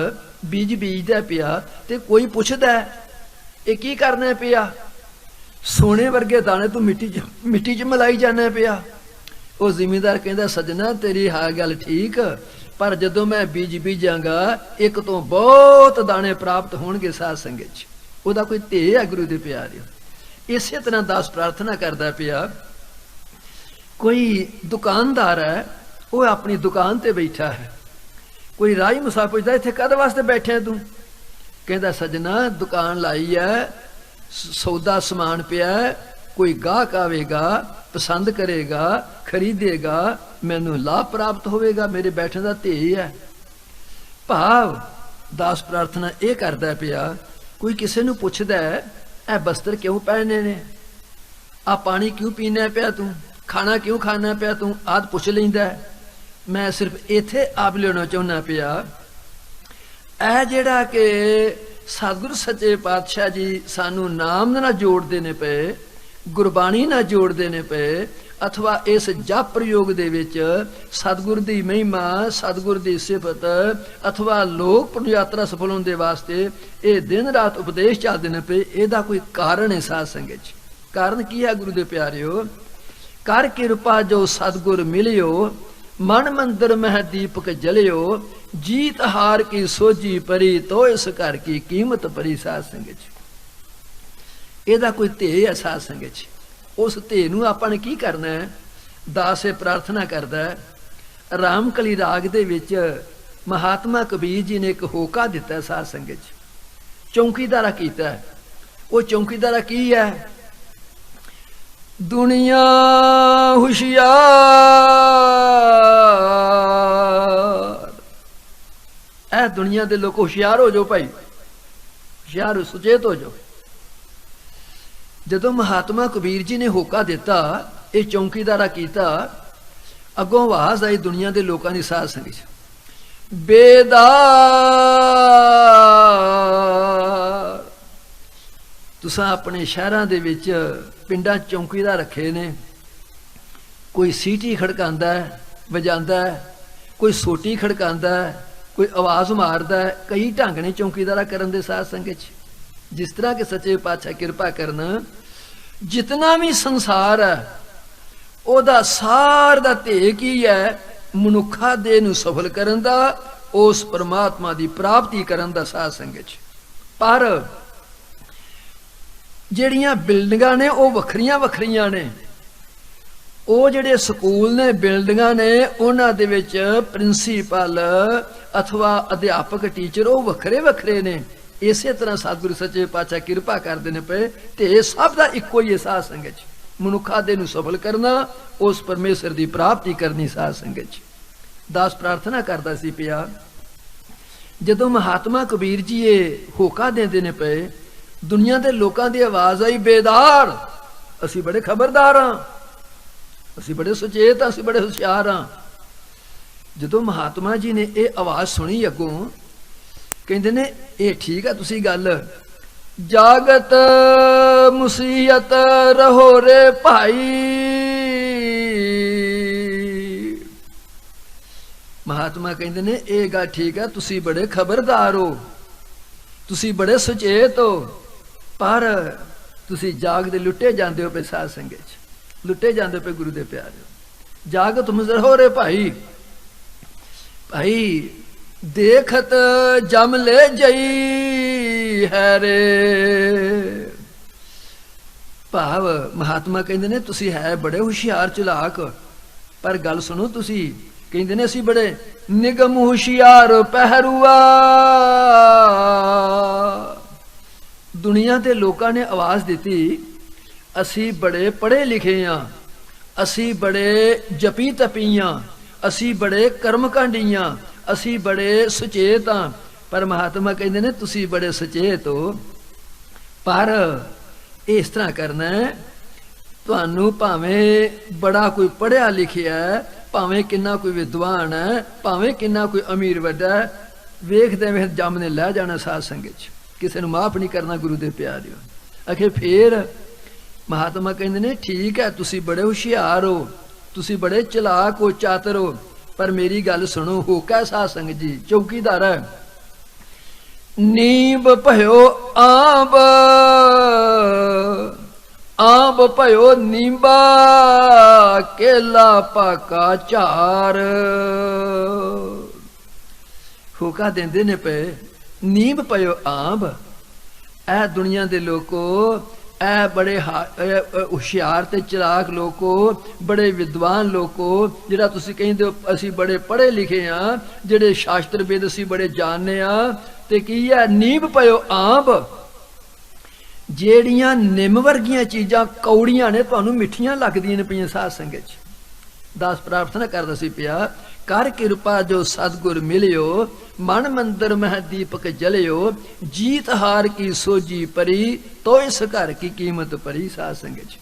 बीज बीजदा पिया ते कोई पुछदा ये की करना पिया? सोने वर्गे दाने तू मिट्टी च मिलाई जाना पिया। वो जिमींदार कहंदा सजना तेरी हा गल ठीक, पर जदों मैं बीज बीजांगा एक तो बहुत दाने प्राप्त होणगे साध संगत। ओदा कोई ध्येय है गुरु दे प्यारे। इसे तरह दास प्रार्थना करता पिया, कोई दुकानदार है, वो अपनी दुकान ते बैठा है, कोई राही मुसाफिर पुछदा इत्थे कद वास्ते बैठे तू? कहंदा सजना दुकान लाई है, सौदा समान पिया, कोई गाहक आवेगा, पसंद करेगा, खरीदेगा, मैनू लाभ प्राप्त होवेगा, मेरे बैठने का ध्येय है। भाव दास प्रार्थना यह करता पिया, कोई किसी नूं पुछदा है ए बस्तर क्यों पहने ने, आ पानी क्यों पीना पिया तू, खाना क्यों खाना पिया तू, आदि पुछ लैंदा है। मैं सिर्फ इत्थे आप लेना चाहुंदा पिया, ਇਹ ਜਿਹੜਾ ਕਿ ਸਤਿਗੁਰੂ ਸੱਚੇ ਪਾਤਸ਼ਾਹ ਜੀ ਸਾਨੂੰ ਨਾਮ ਨਾਲ ਜੋੜਦੇ ਨੇ ਪਏ, ਗੁਰਬਾਣੀ ਨਾਲ ਜੋੜਦੇ ਨੇ ਪਏ, ਅਥਵਾ ਇਸ ਜਪ ਪ੍ਰਯੋਗ ਦੇ ਵਿੱਚ ਸਤਿਗੁਰ ਦੀ ਮਹਿਮਾ, ਸਤਿਗੁਰ ਦੀ ਸਿਫਤ ਅਥਵਾ ਲੋਕ ਪੁੰਨ ਯਾਤਰਾ ਸਫਲ ਹੋਣ ਦੇ ਵਾਸਤੇ ਇਹ ਦਿਨ ਰਾਤ ਉਪਦੇਸ਼ ਚੱਲਦੇ ਨੇ ਪਏ, ਇਹਦਾ ਕੋਈ ਕਾਰਨ ਹੈ ਸਾਧ ਸੰਗਤ ਜੀ। ਕਾਰਨ ਕੀ ਹੈ ਗੁਰੂ ਦੇ ਪਿਆਰਿਓ? ਕਰ ਕਿਰਪਾ ਜੋ ਸਤਿਗੁਰ ਮਿਲਿਓ, ਮਨ ਮੰਦਰ ਮਹਿ ਦੀਪਕ ਜਲਿਓ, ਜੀਤ ਹਾਰ ਕੀ ਸੋਝੀ ਪਰੀ, ਤੋ ਇਸ ਘਰ ਕੀ ਕੀਮਤ ਪਰੀ। ਸਾਧ ਸੰਗਤ ਜੀ ਇਹਦਾ ਕੋਈ ਧੇ ਹੈ ਸਾਧ ਸੰਗਤ ਜੀ। ਉਸ ਧੇ ਨੂੰ ਆਪਾਂ ਨੇ ਕੀ ਕਰਨਾ ਹੈ? ਦਾਸ ਇਹ ਪ੍ਰਾਰਥਨਾ ਕਰਦਾ ਹੈ। ਰਾਮਕਲੀ ਰਾਗ ਦੇ ਵਿੱਚ ਮਹਾਤਮਾ ਕਬੀਰ ਜੀ ਨੇ ਇੱਕ ਹੋਕਾ ਦਿੱਤਾ ਸਾਧ ਸੰਗਤ ਜੀ, ਚੌਂਕੀਦਾਰਾ ਕੀਤਾ। ਉਹ ਚੌਂਕੀਦਾਰਾ ਕੀ ਹੈ? ਦੁਨੀਆ ਹੁਸ਼ਿਆਰ, ਇਹ ਦੁਨੀਆ ਦੇ ਲੋਕ ਹੁਸ਼ਿਆਰ ਹੋ ਜਾਓ ਭਾਈ, ਹੁਸ਼ਿਆਰ ਹੋ, ਸੁਚੇਤ ਹੋ ਜਾਓ। ਜਦੋਂ ਮਹਾਤਮਾ ਕਬੀਰ ਜੀ ਨੇ ਹੋਕਾ ਦਿੱਤਾ, ਇਹ ਚੌਂਕੀਦਾਰਾ ਕੀਤਾ, ਅੱਗੋਂ ਆਵਾਜ਼ ਆਈ ਦੁਨੀਆ ਦੇ ਲੋਕਾਂ ਦੀ ਸਾਧ ਸੰਗਤ, ਬੇਦਾਰ ਤੁਸਾਂ ਆਪਣੇ ਸ਼ਹਿਰਾਂ ਦੇ ਵਿੱਚ ਪਿੰਡਾਂ ਚੌਂਕੀਦਾਰ ਰੱਖੇ ਨੇ, ਕੋਈ ਸੀਟੀ ਖੜਕਾਉਂਦਾ ਵਜਾਉਂਦਾ, ਕੋਈ ਸੋਟੀ ਖੜਕਾਉਂਦਾ, ਕੋਈ ਆਵਾਜ਼ ਮਾਰਦਾ, ਕਈ ਢੰਗ ਨੇ ਚੌਂਕੀਦਾਰਾ ਕਰਨ ਦੇ ਸਾਧ ਸੰਗਤ 'ਚ। ਜਿਸ ਤਰ੍ਹਾਂ ਕਿ ਸੱਚੇ ਪਾਤਸ਼ਾਹ ਕਿਰਪਾ ਕਰਨ, ਜਿਤਨਾ ਵੀ ਸੰਸਾਰ ਹੈ ਉਹਦਾ ਸਾਰ ਦਾ ਧੇ ਕੀ ਹੈ? ਮਨੁੱਖਾ ਦੇਹ ਨੂੰ ਸਫਲ ਕਰਨ ਦਾ, ਉਸ ਪਰਮਾਤਮਾ ਦੀ ਪ੍ਰਾਪਤੀ ਕਰਨ ਦਾ ਸਾਧ ਸੰਗਤ 'ਚ। ਪਰ ਜਿਹੜੀਆਂ ਬਿਲਡਿੰਗਾਂ ਨੇ ਉਹ ਵੱਖਰੀਆਂ ਵੱਖਰੀਆਂ ਨੇ, ਉਹ ਜਿਹੜੇ ਸਕੂਲ ਨੇ, ਬਿਲਡਿੰਗਾਂ ਨੇ, ਉਹਨਾਂ ਦੇ ਵਿੱਚ ਪ੍ਰਿੰਸੀਪਲ ਅਥਵਾ ਅਧਿਆਪਕ ਟੀਚਰ ਉਹ ਵੱਖਰੇ ਵੱਖਰੇ ਨੇ। ਇਸੇ ਤਰ੍ਹਾਂ ਸਤਿਗੁਰੂ ਸੱਚੇ ਪਾਤਸ਼ਾਹ ਕਿਰਪਾ ਕਰਦੇ ਨੇ ਪਏ ਤੇ ਇਹ ਸਭ ਦਾ ਇੱਕੋ ਹੀ ਸਾਧ ਸੰਗਤ 'ਚ, ਮਨੁੱਖਾ ਦੇ ਨੂੰ ਸਫਲ ਕਰਨਾ, ਉਸ ਪਰਮੇਸ਼ਰ ਦੀ ਪ੍ਰਾਪਤੀ ਕਰਨੀ ਸਾਧ ਸੰਗਤ 'ਚ। ਦਾਸ ਪ੍ਰਾਰਥਨਾ ਕਰਦਾ ਸੀ ਪਿਆ, ਜਦੋਂ ਮਹਾਤਮਾ ਕਬੀਰ ਜੀ ਇਹ ਹੋਕਾ ਦਿੰਦੇ ਨੇ ਪਏ, ਦੁਨੀਆ ਦੇ ਲੋਕਾਂ ਦੀ ਆਵਾਜ਼ ਆਈ, ਬੇਦਾਰ, ਅਸੀਂ ਬੜੇ ਖਬਰਦਾਰ ਹਾਂ, ਅਸੀਂ ਬੜੇ ਸੁਚੇਤ ਹਾਂ, ਅਸੀਂ ਬੜੇ ਹੁਸ਼ਿਆਰ ਹਾਂ। ਜਦੋਂ ਮਹਾਤਮਾ ਜੀ ਨੇ ਇਹ ਆਵਾਜ਼ ਸੁਣੀ ਅੱਗੋਂ, ਕਹਿੰਦੇ ਨੇ ਇਹ ਠੀਕ ਹੈ ਤੁਸੀਂ ਗੱਲ, ਜਾਗਤ ਮੁਸੀਅਤ ਰਹੋ ਰੇ ਭਾਈ। ਮਹਾਤਮਾ ਕਹਿੰਦੇ ਨੇ ਇਹ ਗੱਲ ਠੀਕ ਹੈ, ਤੁਸੀਂ ਬੜੇ ਖਬਰਦਾਰ ਹੋ, ਤੁਸੀਂ ਬੜੇ ਸੁਚੇਤ ਹੋ, ਪਰ ਤੁਸੀਂ ਜਾਗਦੇ ਲੁੱਟੇ ਜਾਂਦੇ ਹੋ ਪਏ ਸਾਧ ਸੰਗਤ 'ਚ, ਲੁੱਟੇ ਜਾਂਦੇ ਪਏ ਗੁਰੂ ਦੇ ਪਿਆਰੇ। ਜਾਗਤ ਮੁਜ਼ਰ ਹੋ ਰੇ ਭਾਈ, ਭਾਈ ਦੇਖਤ ਜਮ ਲੈ ਜਈ ਹੈ ਰੇ। ਭਾਵ ਮਹਾਤਮਾ ਕਹਿੰਦੇ ਨੇ ਤੁਸੀਂ ਹੈ ਬੜੇ ਹੁਸ਼ਿਆਰ ਚਲਾਕ, ਪਰ ਗੱਲ ਸੁਣੋ ਤੁਸੀਂ, ਕਹਿੰਦੇ ਨੇ ਅਸੀਂ ਬੜੇ ਨਿਗਮ ਹੁਸ਼ਿਆਰ ਪਹਿਰੂਆ। ਦੁਨੀਆ ਦੇ ਲੋਕਾਂ ਨੇ ਆਵਾਜ਼ ਦਿੱਤੀ, ਅਸੀਂ ਬੜੇ ਪੜ੍ਹੇ ਲਿਖੇ ਹਾਂ, ਅਸੀਂ ਬੜੇ ਜਪੀ ਤਪੀਆਂ, ਅਸੀਂ ਬੜੇ ਕਰਮਕਾਂਡੀਆਂ, ਅਸੀਂ ਬੜੇ ਸੁਚੇਤ ਹਾਂ। ਪਰ ਮਹਾਤਮਾ ਕਹਿੰਦੇ ਨੇ ਤੁਸੀਂ ਬੜੇ ਸੁਚੇਤ ਹੋ, ਪਰ ਇਸ ਤਰ੍ਹਾਂ ਕਰਨਾ ਹੈ, ਤੁਹਾਨੂੰ ਭਾਵੇਂ ਬੜਾ ਕੋਈ ਪੜ੍ਹਿਆ ਲਿਖਿਆ, ਭਾਵੇਂ ਕਿੰਨਾ ਕੋਈ ਵਿਦਵਾਨ ਹੈ, ਭਾਵੇਂ ਕਿੰਨਾ ਕੋਈ ਅਮੀਰ ਵੱਡਾ, ਵੇਖਦੇ ਵੇਖ ਜੰਮ ਨੇ ਲੈ ਜਾਣਾ ਸਾਧ ਸੰਗਤ 'ਚ, ਕਿਸੇ ਨੂੰ ਮਾਫ ਨਹੀਂ ਕਰਨਾ ਗੁਰੂ ਦੇ ਪਿਆਰਿਓ। ਅਖੇ ਫੇਰ ਮਹਾਤਮਾ ਕਹਿੰਦੇ ਨੇ ਠੀਕ ਹੈ, ਤੁਸੀਂ ਬੜੇ ਹੁਸ਼ਿਆਰ ਹੋ, ਤੁਸੀਂ ਬੜੇ ਚਲਾਕ ਹੋ, ਚਾਤਰ ਹੋ, ਪਰ ਮੇਰੀ ਗੱਲ ਸੁਣੋ। ਹੋਕਾ ਸਾਧ ਸੰਗਤ ਜੀ, ਚੌਕੀਦਾਰ ਹੈ, ਨੀਂਬ ਭਇਓ ਆਂਬ, ਆਂਬ ਭਇਓ ਨੀਂਬਾ, ਕੇਲਾ ਪਾਕਾ ਝਾਰ। ਹੋਕਾ ਦਿੰਦੇ ਨੇ ਪਏ, ਨੀਂਬ ਭਇਓ ਆਂਬ। ਇਹ ਦੁਨੀਆ ਦੇ ਲੋਕੋ, ਇਹ ਬੜੇ ਹੁਸ਼ਿਆਰ ਤੇ ਚਲਾਕ ਲੋਕੋ, ਬੜੇ ਵਿਦਵਾਨ ਲੋਕੋ, ਜਿਹੜਾ ਤੁਸੀਂ ਕਹਿੰਦੇ ਹੋ ਅਸੀਂ ਬੜੇ ਪੜ੍ਹੇ ਲਿਖੇ ਹਾਂ, ਜਿਹੜੇ ਸ਼ਾਸਤਰ ਵੇਦ ਅਸੀਂ ਬੜੇ ਜਾਣਦੇ ਹਾਂ, ਤੇ ਕੀ ਹੈ? ਨੀਂਬ ਪਇਓ ਆਂਬ। ਜਿਹੜੀਆਂ ਨਿੰਮ ਵਰਗੀਆਂ ਚੀਜ਼ਾਂ ਕੌੜੀਆਂ ਨੇ, ਤੁਹਾਨੂੰ ਮਿੱਠੀਆਂ ਲੱਗਦੀਆਂ ਨੇ ਪਈਆਂ ਸਾਧ ਸੰਗਤ 'ਚ। ਦਾਸ ਪ੍ਰਾਰਥਨਾ ਕਰਦਾ ਸੀ ਪਿਆ, ਕਰ ਕਿਰਪਾ ਜੋ ਸਤਿਗੁਰ ਮਿਲਿਓ, ਮਨ ਮੰਦਰ ਮਹਿ ਦੀਪਕ ਜਲਿਓ, ਜੀਤ ਹਾਰ ਕੀ ਸੋਝੀ ਪਰੀ, ਤੋ ਇਸ ਘਰ ਕੀ ਕੀਮਤ ਪਰੀ। ਸਾਧ ਸੰਗਤ 'ਚ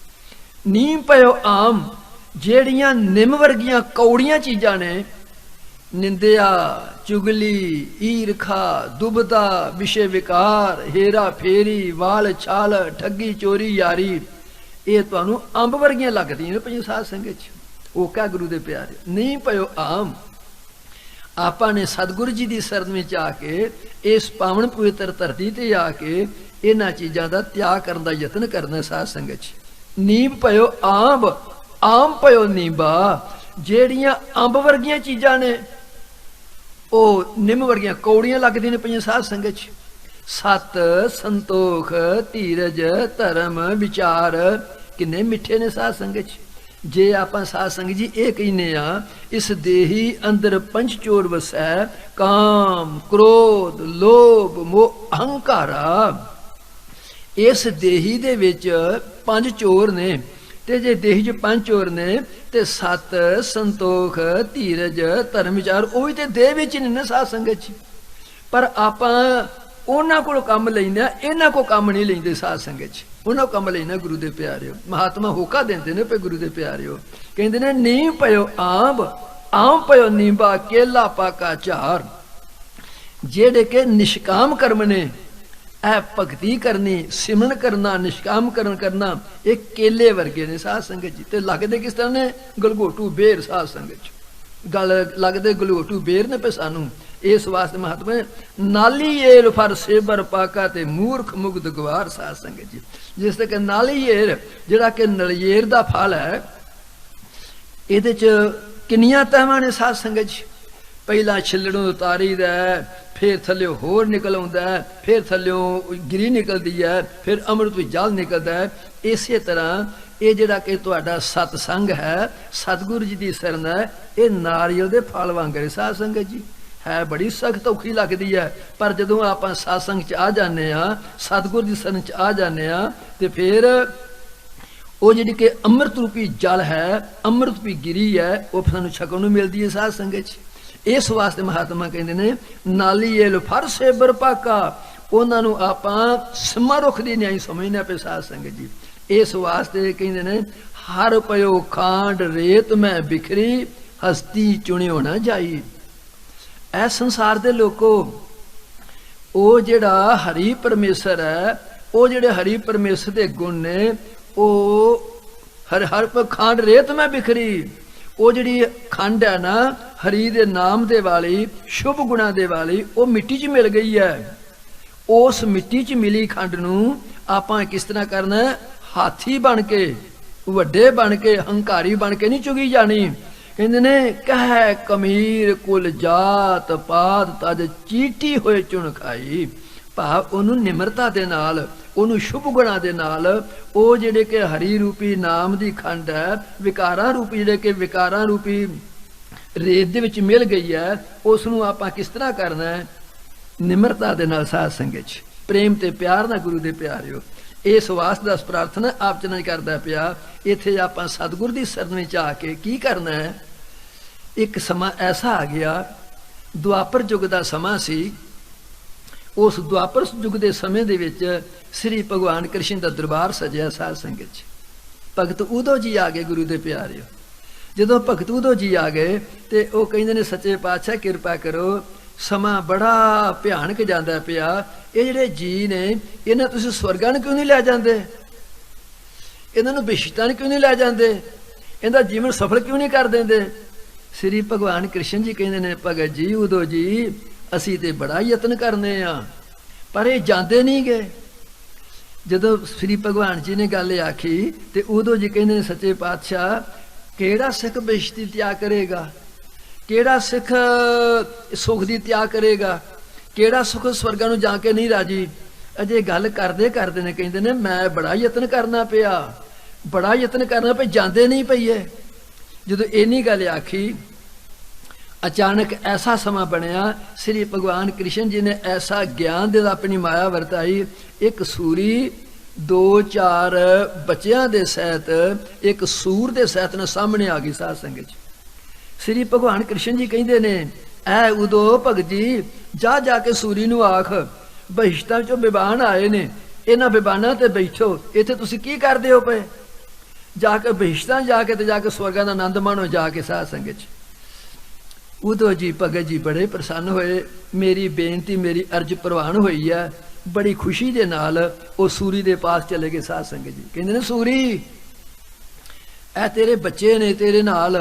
ਨੀਮ ਪਇਓ ਆਮ, ਜਿਹੜੀਆਂ ਨਿੰਮ ਵਰਗੀਆਂ ਕੌੜੀਆਂ ਚੀਜ਼ਾਂ ਨੇ, ਨਿੰਦਿਆ, ਚੁਗਲੀ, ਈਰਖਾ, ਦੁਬਦਾ, ਵਿਸ਼ੇ ਵਿਕਾਰ, ਹੇਰਾ ਫੇਰੀ, ਵਾਲ ਛਾਲ, ਠੱਗੀ, ਚੋਰੀ, ਯਾਰੀ, ਇਹ ਤੁਹਾਨੂੰ ਅੰਬ ਵਰਗੀਆਂ ਲੱਗਦੀਆਂ ਨੇ ਪਈਆਂ ਸਾਧ ਸੰਗਤ 'ਚ। ਉਹ ਕਹ ਗੁਰੂ ਦੇ ਪਿਆਰੇ ਨਹੀਂ ਪਇਓ ਆਮ। ਆਪਾਂ ਨੇ ਸਤਿਗੁਰੂ ਜੀ ਦੀ ਸ਼ਰਨ ਵਿੱਚ ਆ ਕੇ, ਇਸ ਪਾਵਨ ਪਵਿੱਤਰ ਧਰਤੀ ਤੇ ਆ ਕੇ ਇਹਨਾਂ ਚੀਜ਼ਾਂ ਦਾ ਤਿਆਗ ਕਰਨ ਦਾ ਯਤਨ ਕਰਨਾ ਸਾਧ ਸੰਗਤ 'ਚ। ਨੀਂਬ ਪਇਓ ਆਂਬ, ਆਮ ਪਇਓ ਨੀਂਬਾ। ਜਿਹੜੀਆਂ ਅੰਬ ਵਰਗੀਆਂ ਚੀਜ਼ਾਂ ਨੇ ਉਹ ਨਿੰਮ ਵਰਗੀਆਂ ਕੌੜੀਆਂ ਲੱਗਦੀਆਂ ਨੇ ਪਈਆਂ ਸਾਧ ਸੰਗਤ 'ਚ। ਸਤ, ਸੰਤੋਖ, ਧੀਰਜ, ਧਰਮ, ਵਿਚਾਰ ਕਿੰਨੇ ਮਿੱਠੇ ਨੇ ਸਾਧ ਸੰਗਤ 'ਚ। ਜੇ ਆਪਾਂ ਸਾਧ ਸੰਗਤ ਜੀ ਇਹ ਕਹਿੰਦੇ ਆ, ਇਸ ਦੇਹੀ ਅੰਦਰ ਪੰਜ ਚੋਰ ਵਸੈ, ਕਾਮ, ਕ੍ਰੋਧ, ਲੋਭ, ਮੋਹ, ਅਹੰਕਾਰਾ। ਇਸ ਦੇਹੀ ਦੇ ਵਿੱਚ ਪੰਜ ਚੋਰ ਨੇ, ਤੇ ਜੇ ਦੇਹੀ 'ਚ ਪੰਜ ਚੋਰ ਨੇ ਤੇ ਸਤ, ਸੰਤੋਖ, ਧੀਰਜ, ਧਰਮ, ਵਿਚਾਰ ਉਹ ਵੀ ਤੇ ਦੇਹ ਵਿੱਚ ਨੇ ਨਾ ਸਾਧ ਸੰਗਤ 'ਚ। ਪਰ ਆਪਾਂ ਉਹਨਾਂ ਕੋਲ ਕੰਮ ਲੈਂਦੇ, ਇਹਨਾਂ ਕੋਲ ਕੰਮ ਨਹੀਂ ਲੈਂਦੇ ਸਾਧ ਸੰਗਤ 'ਚ। ਉਹਨਾਂ ਕੰਮ ਲੈਣਾ ਗੁਰੂ ਦੇ ਪਿਆਰਿਓ। ਮਹਾਤਮਾ ਹੋਕਾ ਦਿੰਦੇ ਨੇ ਪਏ ਗੁਰੂ ਦੇ ਪਿਆਰਿਓ, ਕਹਿੰਦੇ ਨੇ ਨੀਂਹ ਪਇਓ ਆਂਬ, ਆਮ ਪਇਓ ਨੀਂਬਾ, ਕੇਲਾ ਪਾਕਾ ਝਾਰ। ਜਿਹੜੇ ਕਿ ਨਿਸ਼ਕਾਮ ਕਰਮ ਨੇ, ਇਹ ਭਗਤੀ ਕਰਨੀ, ਸਿਮਰਨ ਕਰਨਾ, ਨਿਸ਼ਕਾਮ ਕਰਨਾ, ਇਹ ਕੇਲੇ ਵਰਗੇ ਨੇ ਸਾਧ ਸੰਗਤ ਜੀ। ਤੇ ਲੱਗਦੇ ਕਿਸ ਤਰ੍ਹਾਂ ਨੇ? ਗਲਗੋਟੂ ਬੇਰ ਸਾਧ ਸੰਗਤ 'ਚ। ਗੱਲ ਲੱਗਦੇ ਗਲਗੋਟੂ ਬੇਰ ਨੇ ਪਏ ਸਾਨੂੰ। ਇਸ ਵਾਸਤੇ ਮਹਾਤਮਾ ਨਾਲੀ ਏਰ ਫਰ ਸੇਬਰ ਪਾਕਾ ਤੇ ਮੂਰਖ ਮੁਗਧ ਗਵਾਰ ਸਾਧ ਸੰਗਤ ਜੀ। ਜਿਸ ਤੱਕ ਨਾਲੀ ਏਰ ਜਿਹੜਾ ਕਿ ਨਲਿਏਰ ਦਾ ਫਲ ਹੈ, ਇਹਦੇ 'ਚ ਕਿੰਨੀਆਂ ਤਹਿਵਾਂ ਨੇ ਸਾਧ ਸੰਗਤ ਜੀ। ਪਹਿਲਾਂ ਛਿੱਲੜੋਂ ਉਤਾਰੀਦਾ, ਫਿਰ ਥੱਲਿਓ ਹੋਰ ਨਿਕਲ ਆਉਂਦਾ, ਫਿਰ ਥੱਲਿਓ ਗਿਰੀ ਨਿਕਲਦੀ ਹੈ, ਫਿਰ ਅੰਮ੍ਰਿਤ ਵਿੱਚ ਜਲ ਨਿਕਲਦਾ ਹੈ। ਇਸੇ ਤਰ੍ਹਾਂ ਇਹ ਜਿਹੜਾ ਕਿ ਤੁਹਾਡਾ ਸਤਸੰਗ ਹੈ, ਸਤਿਗੁਰੂ ਜੀ ਦੀ ਸ਼ਰਨ ਹੈ, ਇਹ ਨਾਰੀਅਲ ਦੇ ਫਲ ਵਾਂਗ ਹੈ ਸਾਧ ਸੰਗਤ ਜੀ। ਹੈ ਬੜੀ ਸਖਤ ਔਖੀ ਲੱਗਦੀ ਹੈ, ਪਰ ਜਦੋਂ ਆਪਾਂ ਸਤਸੰਗ 'ਚ ਆ ਜਾਂਦੇ ਹਾਂ, ਸਤਿਗੁਰੂ ਦੀ ਸ਼ਰਨ 'ਚ ਆ ਜਾਂਦੇ ਹਾਂ, ਤੇ ਫਿਰ ਉਹ ਜਿਹੜੀ ਕਿ ਅੰਮ੍ਰਿਤ ਰੂਪੀ ਜਲ ਹੈ, ਅੰਮ੍ਰਿਤ ਰੂਪੀ ਗਿਰੀ ਹੈ, ਉਹ ਸਾਨੂੰ ਛਕਣ ਨੂੰ ਮਿਲਦੀ ਹੈ ਸਾਧ ਸੰਗਤ 'ਚ। ਇਸ ਵਾਸਤੇ ਮਹਾਤਮਾ ਕਹਿੰਦੇ ਨੇ ਨਾਲੀ ਏਲ ਫਰ ਸੇਬਰ ਪਾਕਾ। ਉਹਨਾਂ ਨੂੰ ਆਪਾਂ ਸਮਾਰੁਖ ਦੀ ਨਿਆਈ ਸਮਝਣਾ ਪਏ ਸਾਧ ਸੰਗਤ ਜੀ। ਇਸ ਵਾਸਤੇ ਕਹਿੰਦੇ ਨੇ ਹਰ ਪਇਓ ਖਾਂਡ ਰੇਤ ਮੈਂ ਬਿਖਰੀ, ਹਸਤੀ ਚੁਣਿਓ ਨਾ ਜਾਈ। ਇਹ ਸੰਸਾਰ ਦੇ ਲੋਕੋ, ਉਹ ਜਿਹੜਾ ਹਰੀ ਪਰਮੇਸ਼ਰ ਹੈ, ਉਹ ਜਿਹੜੇ ਹਰੀ ਪਰਮੇਸ਼ਰ ਦੇ ਗੁਣ ਨੇ, ਉਹ ਹਰ ਖਾਂਡ ਰੇਤ ਮੈਂ ਬਿਖਰੀ। ਉਹ ਜਿਹੜੀ ਖੰਡ ਹੈ ਨਾ ਹਰੀ ਦੇ ਨਾਮ ਦੇ ਵਾਲੀ, ਸ਼ੁਭ ਗੁਣਾਂ ਦੇ ਵਾਲੀ, ਉਹ ਮਿੱਟੀ 'ਚ ਮਿਲ ਗਈ ਹੈ। ਉਸ ਮਿੱਟੀ 'ਚ ਮਿਲੀ ਖੰਡ ਨੂੰ ਆਪਾਂ ਕਿਸ ਤਰ੍ਹਾਂ ਕਰਨਾ? ਹਾਥੀ ਬਣ ਕੇ, ਵੱਡੇ ਬਣ ਕੇ, ਹੰਕਾਰੀ ਬਣ ਕੇ ਨਹੀਂ ਚੁਗੀ ਜਾਣੀ। ਕਹਿੰਦੇ ਨੇ ਕਹਿ ਕਮੀਰ ਕੁਲ ਜਾਤ ਪਾਤ ਤਜ ਚੀਟੀ ਹੋਏ ਚੁਣ ਖਾਈ। ਭਾਵ ਉਹਨੂੰ ਨਿਮਰਤਾ ਦੇ ਨਾਲ, ਉਹਨੂੰ ਸ਼ੁਭ ਗੁਣਾਂ ਦੇ ਨਾਲ, ਉਹ ਜਿਹੜੇ ਕਿ ਹਰੀ ਰੂਪੀ ਨਾਮ ਦੀ ਖੰਡ ਹੈ, ਵਿਕਾਰਾਂ ਰੂਪੀ ਜਿਹੜੇ ਕਿ ਵਿਕਾਰਾਂ ਰੂਪੀ ਰੇਤ ਦੇ ਵਿੱਚ ਮਿਲ ਗਈ ਹੈ, ਉਸ ਨੂੰ ਆਪਾਂ ਕਿਸ ਤਰ੍ਹਾਂ ਕਰਨਾ ਹੈ? ਨਿਮਰਤਾ ਦੇ ਨਾਲ ਸਾਧ ਸੰਗਤ 'ਚ, ਪ੍ਰੇਮ ਤੇ ਪਿਆਰ ਨਾਲ ਗੁਰੂ ਦੇ ਪਿਆਰਿਓ। ਇਸ ਵਾਸਤੇ ਦਾ ਪ੍ਰਾਰਥਨਾ ਆਪ ਜਨਾਂ ਕਰਦਾ ਪਿਆ। ਇੱਥੇ ਆਪਾਂ ਸਤਿਗੁਰ ਦੀ ਸ਼ਰਨ ਵਿੱਚ ਆ ਕੇ ਕੀ ਕਰਨਾ ਹੈ? ਇੱਕ ਸਮਾਂ ਐਸਾ ਆ ਗਿਆ, ਦੁਆਪਰ ਯੁੱਗ ਦਾ ਸਮਾਂ ਸੀ। ਉਸ ਦੁਆਪਰ ਯੁੱਗ ਦੇ ਸਮੇਂ ਦੇ ਵਿੱਚ ਸ੍ਰੀ ਭਗਵਾਨ ਕ੍ਰਿਸ਼ਨ ਦਾ ਦਰਬਾਰ ਸਜਿਆ ਸਾਧ ਸੰਗਤ 'ਚ। ਭਗਤ ਉਦੋਂ ਜੀ ਆ ਗਏ ਗੁਰੂ ਦੇ ਪਿਆਰਿਓ। ਜਦੋਂ ਭਗਤ ਉਦੋਂ ਜੀ ਆ ਗਏ ਤੇ ਉਹ ਕਹਿੰਦੇ ਨੇ ਸੱਚੇ ਪਾਤਸ਼ਾਹ ਕਿਰਪਾ ਕਰੋ, ਸਮਾਂ ਬੜਾ ਭਿਆਨਕ ਜਾਂਦਾ ਪਿਆ। ਇਹ ਜਿਹੜੇ ਜੀ ਨੇ, ਇਹਨਾਂ ਤੁਸੀਂ ਸਵਰਗਾਂ ਨੂੰ ਕਿਉਂ ਨਹੀਂ ਲੈ ਜਾਂਦੇ? ਇਹਨਾਂ ਨੂੰ ਬਿਸ਼ਤਾਂ ਨੂੰ ਕਿਉਂ ਨਹੀਂ ਲੈ ਜਾਂਦੇ? ਇਹਦਾ ਜੀਵਨ ਸਫਲ ਕਿਉਂ ਨਹੀਂ ਕਰ ਦਿੰਦੇ? ਸ੍ਰੀ ਭਗਵਾਨ ਕ੍ਰਿਸ਼ਨ ਜੀ ਕਹਿੰਦੇ ਨੇ ਭਗਤ ਜੀ ਉਦੋਂ ਜੀ ਅਸੀਂ ਤੇ ਬੜਾ ਯਤਨ ਕਰਨੇ ਆ, ਪਰ ਇਹ ਜਾਂਦੇ ਨਹੀਂ ਗਏ। ਜਦੋਂ ਸ੍ਰੀ ਭਗਵਾਨ ਜੀ ਨੇ ਗੱਲ ਆਖੀ ਤੇ ਉਦੋਂ ਜੀ ਕਹਿੰਦੇ ਨੇ ਸੱਚੇ ਪਾਤਸ਼ਾਹ ਕਿਹੜਾ ਸਿੱਖ ਬਿਸ਼ਤੀ ਤਿਆਗ ਕਰੇਗਾ? ਕਿਹੜਾ ਸਿੱਖ ਸੁਖ ਦੀ ਤਿਆਗ ਕਰੇਗਾ? ਕਿਹੜਾ ਸੁਖ ਸਵਰਗਾਂ ਨੂੰ ਜਾ ਕੇ ਨਹੀਂ ਰਾਜੀ? ਅਜੇ ਗੱਲ ਕਰਦੇ ਕਰਦੇ ਨੇ ਕਹਿੰਦੇ ਨੇ ਮੈਂ ਬੜਾ ਯਤਨ ਕਰਨਾ ਪਿਆ, ਬੜਾ ਯਤਨ ਕਰਨਾ ਪਿਆ, ਜਾਂਦੇ ਨਹੀਂ ਪਈਏ। ਜਦੋਂ ਇੰਨੀ ਗੱਲ ਆਖੀ, ਅਚਾਨਕ ਐਸਾ ਸਮਾਂ ਬਣਿਆ, ਸ੍ਰੀ ਭਗਵਾਨ ਕ੍ਰਿਸ਼ਨ ਜੀ ਨੇ ਐਸਾ ਗਿਆਨ ਦੇ ਆਪਣੀ ਮਾਇਆ ਵਰਤਾਈ। ਇੱਕ ਸੂਰੀ 2-4 ਬੱਚਿਆਂ ਦੇ ਸਹਿਤ, ਇੱਕ ਸੂਰ ਦੇ ਸਹਿਤ ਨਾਲ ਸਾਹਮਣੇ ਆ ਗਈ ਸਾਧ ਸੰਗਤ 'ਚ। ਸ੍ਰੀ ਭਗਵਾਨ ਕ੍ਰਿਸ਼ਨ ਜੀ ਕਹਿੰਦੇ ਨੇ ਐ ਉਦੋਂ ਭਗਤ ਜੀ ਜਾ ਕੇ ਸੂਰੀ ਨੂੰ ਆਖ, ਬਹਿਸ਼ਤਾਂ ਵਿੱਚੋਂ ਬਿਬਾਨ ਆਏ ਨੇ, ਇਹਨਾਂ ਬਿਬਾਨਾਂ ਤੇ ਬੈਠੋ, ਇੱਥੇ ਤੁਸੀਂ ਕੀ ਕਰਦੇ ਹੋ ਪਏ? ਜਾ ਕੇ ਬਹਿਸ਼ਤਾਂ ਜਾ ਕੇ ਤੇ ਜਾ ਕੇ ਸਵਰਗਾਂ ਦਾ ਆਨੰਦ ਮਾਣੋ ਜਾ ਕੇ ਸਾਧ ਸੰਗਤ 'ਚ। उदो जी भगत जी बड़े प्रसन्न होए, मेरी बेनती मेरी अर्ज प्रवान हुई है। बड़ी खुशी दे नाल वो सूरी दे पास चले गए। साध संगत जी कहते ने सूरी ए तेरे बच्चे ने तेरे नाल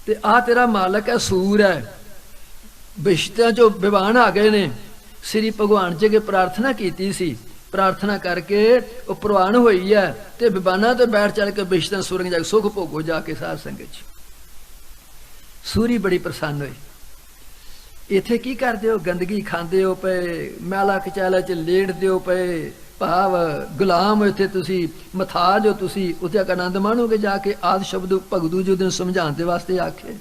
ते आ तेरा मालक है सूर है, बिश्तियां चो विवान आ गए ने। श्री भगवान जी के प्रार्थना की सी, प्रार्थना करके वो प्रवान हुई है ते विवाना तो बैठ चल के बिश्तियां सुरंग जाके सुख भोगो जाके। साध संगत जी सूरी बड़ी प्रसन्न हुई, इत्थे की करदे हो, गंदगी खांदे हो पे, मैला कचैला च लेटदे हो पे, भाव गुलाम हो इत्थे तुसी, मथाज हो तुसी, उत्थे आनंद माणोगे जाके। आदि शब्द भगतू जी उस समझाने वास्ते आखे।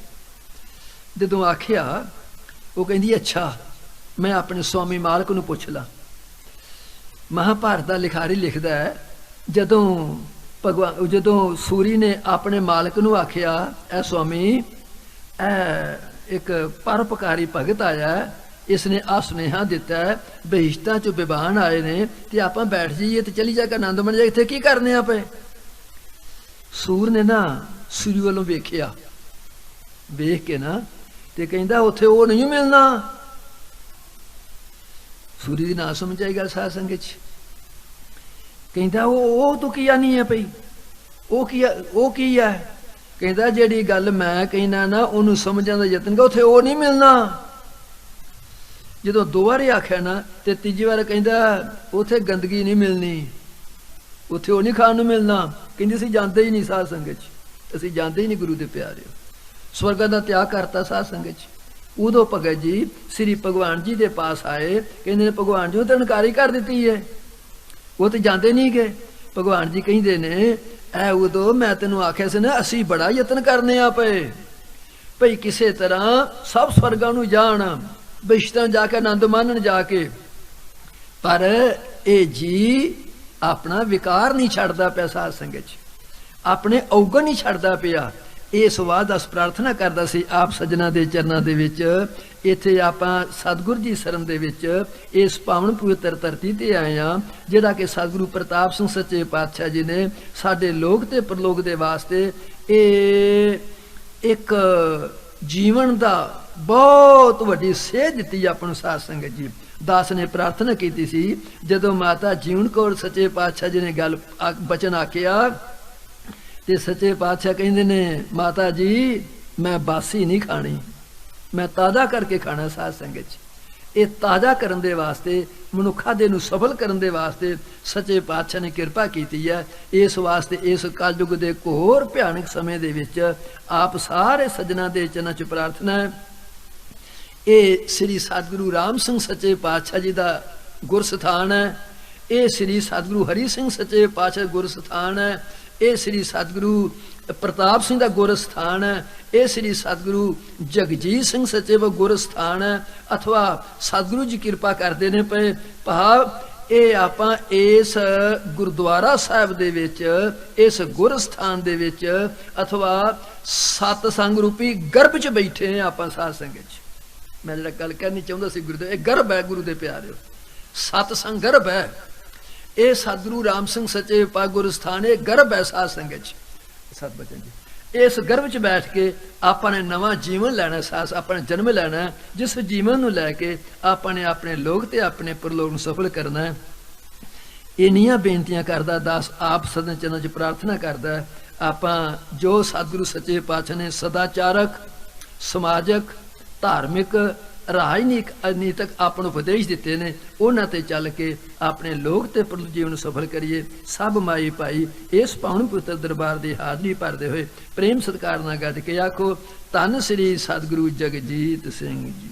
जदों आखिया वो कहंदी अच्छा मैं अपने स्वामी मालक नूं पुछ ला। महाभारत का लिखारी लिखदा है जदों भगवान जदों सूरी ने अपने मालक नूं आखिया ऐ स्वामी एक परोपकारी भगत आया, इसने आ सुनेहा दिता है बहिश्तां चो विवान आए ने ते आपां बैठ जाइए ते चली जाके आनंद मन जाए, इत्थे की करने आपे। सूर ने ना सूरी वालों वेखिया, वेख के ना ते कहंदा उत्थे वो नहीं मिलना। सूरी दी ना समझ आई गल साध संगत च। कहंदा वो तो किया नहीं है पई, वो की है। कहता जी गल मैं कहना ना उन्होंने समझने का यत्न कर, उत्थे वो नहीं मिलना। जो दो बार आख्या ना तो तीजी बार कहता उत्थे गंदगी नहीं मिलनी, उत्थे वो नहीं खाण नूं मिलना। कहंदी असीं जांदे ही नहीं साध संगत च, असीं जांदे ही नहीं गुरु दे प्यारे। स्वर्ग का त्याग करता साध संगत च। उदों भगत जी श्री भगवान जी के पास आए, कहते भगवान जी तो इनकारी कर दी है, वो तो जाते नहीं गए। भगवान जी कहते ने ऐ उदो मैं तेन आख्या से ना असी बड़ा यतन करने पे भई किसी तरह सब स्वर्गां नूं जाण, बिश्तां जाके आनंद मानन जाके, पर ए जी अपना विकार नहीं छड्डदा पिया। साध संगत च अपने अवगुण नहीं छड्डदा पिया। इस वाद अस प्रार्थना करदा सी आप सज्जना दे चरनां दे विच। इत्थे आपां सतगुर जी शरण दे विच इस पावन पवित्र धरती ते आए हां, जिहड़ा कि सतगुरु प्रताप सिंह सच्चे पातशाह जी ने साडे लोक ते परलोक दे वास्ते एक जीवन दा बहुत वड्डी सेध दित्ती आपनूं। साध संगत जी दास ने प्रार्थना की सी, जदों माता जीवन कौर सच्चे पातशाह जी ने गल बचन आखिया ते सच्चे पातशाह कहंदे ने माता जी मैं बासी नहीं खानी, मैं ताज़ा करके खाना। साध संगत च ये ताज़ा करन दे वास्ते मनुखा दे नूं सफल करन दे वास्ते सच्चे पातशाह ने किरपा की है। इस वास्ते इस कलयुग दे घोर भयानक समय दे विच आप सारे सज्जना दे चरनां च प्रार्थना है। ये श्री सतगुरु राम सिंह सच्चे पातशाह जी का गुरस्थान है, ये श्री सतगुरु हरि सिंह सच्चे पातशाह गुरस्थान है, ये श्री सतगुरु प्रताप सिंह का गुरस्थान है, ये श्री सतगुरु जगजीत सिंह सच्चे व गुरस्थान है। अथवा सतगुरु जी कृपा करते हैं पे भाव ये आपां इस गुरुद्वारा साहब दे विच इस गुरस्थान दे विच अथवा सतसंग रूपी गर्भ च बैठे हैं आपां। साध संगत च मैं जिहड़ा गल कहनी चाहुंदा सी गुरु दे गर्भ है, गुरु दे प्यारे सतसंग गर्भ है। ये सतगुरु राम सिंह सच्चे पा गुरस्थान ये गर्भ है। साध संगत च सत बचन जी इस गर्भ च बैठ के आपने नवा जीवन लैना, सास अपना जन्म लैना, जिस जीवन नूं लैके आपने अपने लोग ते अपने परलोक नूं सफल करना है। इन्नियां बेनतियां करदा दास आप सदन चरनां च प्रार्थना करदा आपां जो सतगुरु सच्चे पातशाह ने सदाचारक समाजक धार्मिक राजनीतिक अपन उपदेश दिते ने उन्हां ते चल के अपने लोक ते परलोक जीवन सफल करिए। सब माई भाई इस पावन पवित्र दरबार की हाजरी भरदे हुए प्रेम सत्कार नाल गज के आखो धन श्री सतगुरु जगजीत सिंह जी।